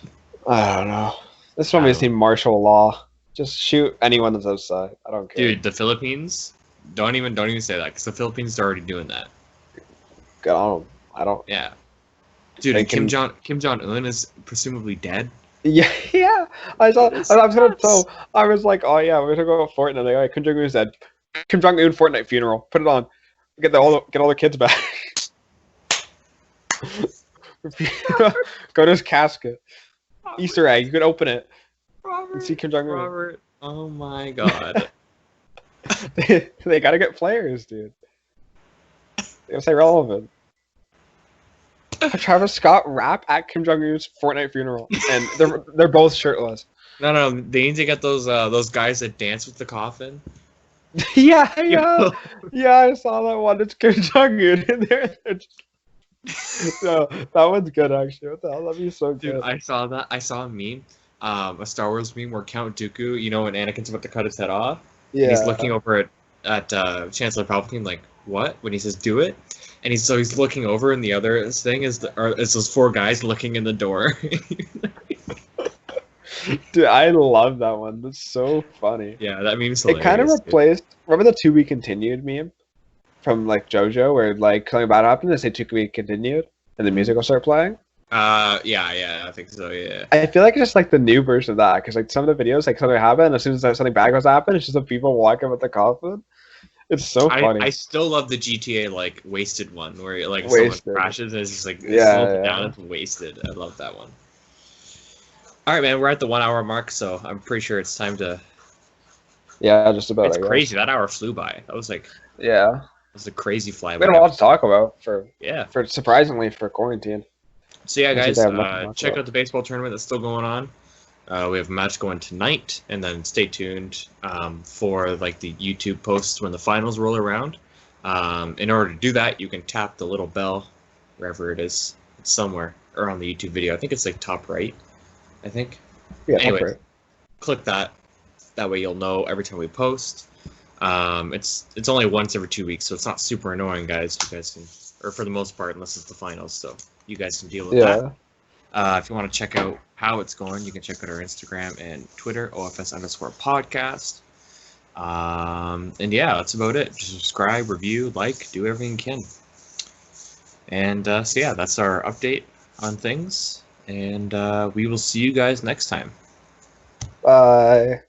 I don't know. This one makes me martial law. Just shoot anyone that's outside. I don't care. Dude, the Philippines, don't even say that, because the Philippines are already doing that. Get on 'em. I don't. Yeah. Dude, They and can- Kim Jong Un is presumably dead. Yeah, yeah. I saw. That is I was gonna nuts. tell. I was like, oh yeah, we're gonna go to Fortnite. Like, oh, Kim Jong Un's dead. Kim Jong Un Fortnite funeral. Put it on. Get all the kids back. Go to his casket. Easter egg. You can open it Robert, and see Kim Jong Un. Robert. Oh my god. They gotta get players, dude. They gotta stay relevant. Travis Scott rap at Kim Jong Un's Fortnite funeral, and they're both shirtless. No, they need to get those guys that dance with the coffin. Yeah, yeah, I saw that one. It's Kim Jong Un in there. No, that one's good actually. What the hell? That'd be so Dude, good. I saw that. I saw a meme, a Star Wars meme where Count Dooku, you know, when Anakin's about to cut his head off, Yeah, and he's looking over at Chancellor Palpatine, like, what? When he says, "Do it," and he's looking over, and the other thing is those four guys looking in the door. dude, I love that one. That's so funny. Yeah, that meme's It hilarious. kind of dude. replaced. Remember the "To Be Continued" meme from like JoJo, where like something bad happened, they say "To Be Continued," and the music will start playing. Yeah, I think so. Yeah. I feel like it's just like the new version of that, because like some of the videos, like something happened, and as soon as something bad goes to happen, it's just the people walking with the coffin. It's so funny. I still love the GTA like wasted one where like Wasted. someone crashes and it's just like Yeah, slowed yeah. down. It's wasted. I love that one. All right, man, we're at the 1 hour mark, so I'm pretty sure it's time to. Yeah, just about. It's I guess. crazy. That hour flew by. That was Yeah, a crazy fly we by. had a lot to talk about for Yeah. surprisingly for quarantine. So yeah, Actually, guys, they have nothing much check about. out the baseball tournament that's still going on. We have a match going tonight, and then stay tuned for like the YouTube posts when the finals roll around. In order to do that, you can tap the little bell wherever it is. It's somewhere or on the YouTube video. I think it's like top right. I think. Yeah, Anyways. that's right. Click that. That way you'll know every time we post. It's only once every 2 weeks, so it's not super annoying, guys. You guys can, or for the most part, unless it's the finals, so you guys can deal with that. Yeah, If you want to check out how it's going, you can check out our Instagram and Twitter, OFS_podcast. And yeah, that's about it. Just subscribe, review, like, do everything you can. And so yeah, that's our update on things. And we will see you guys next time. bye.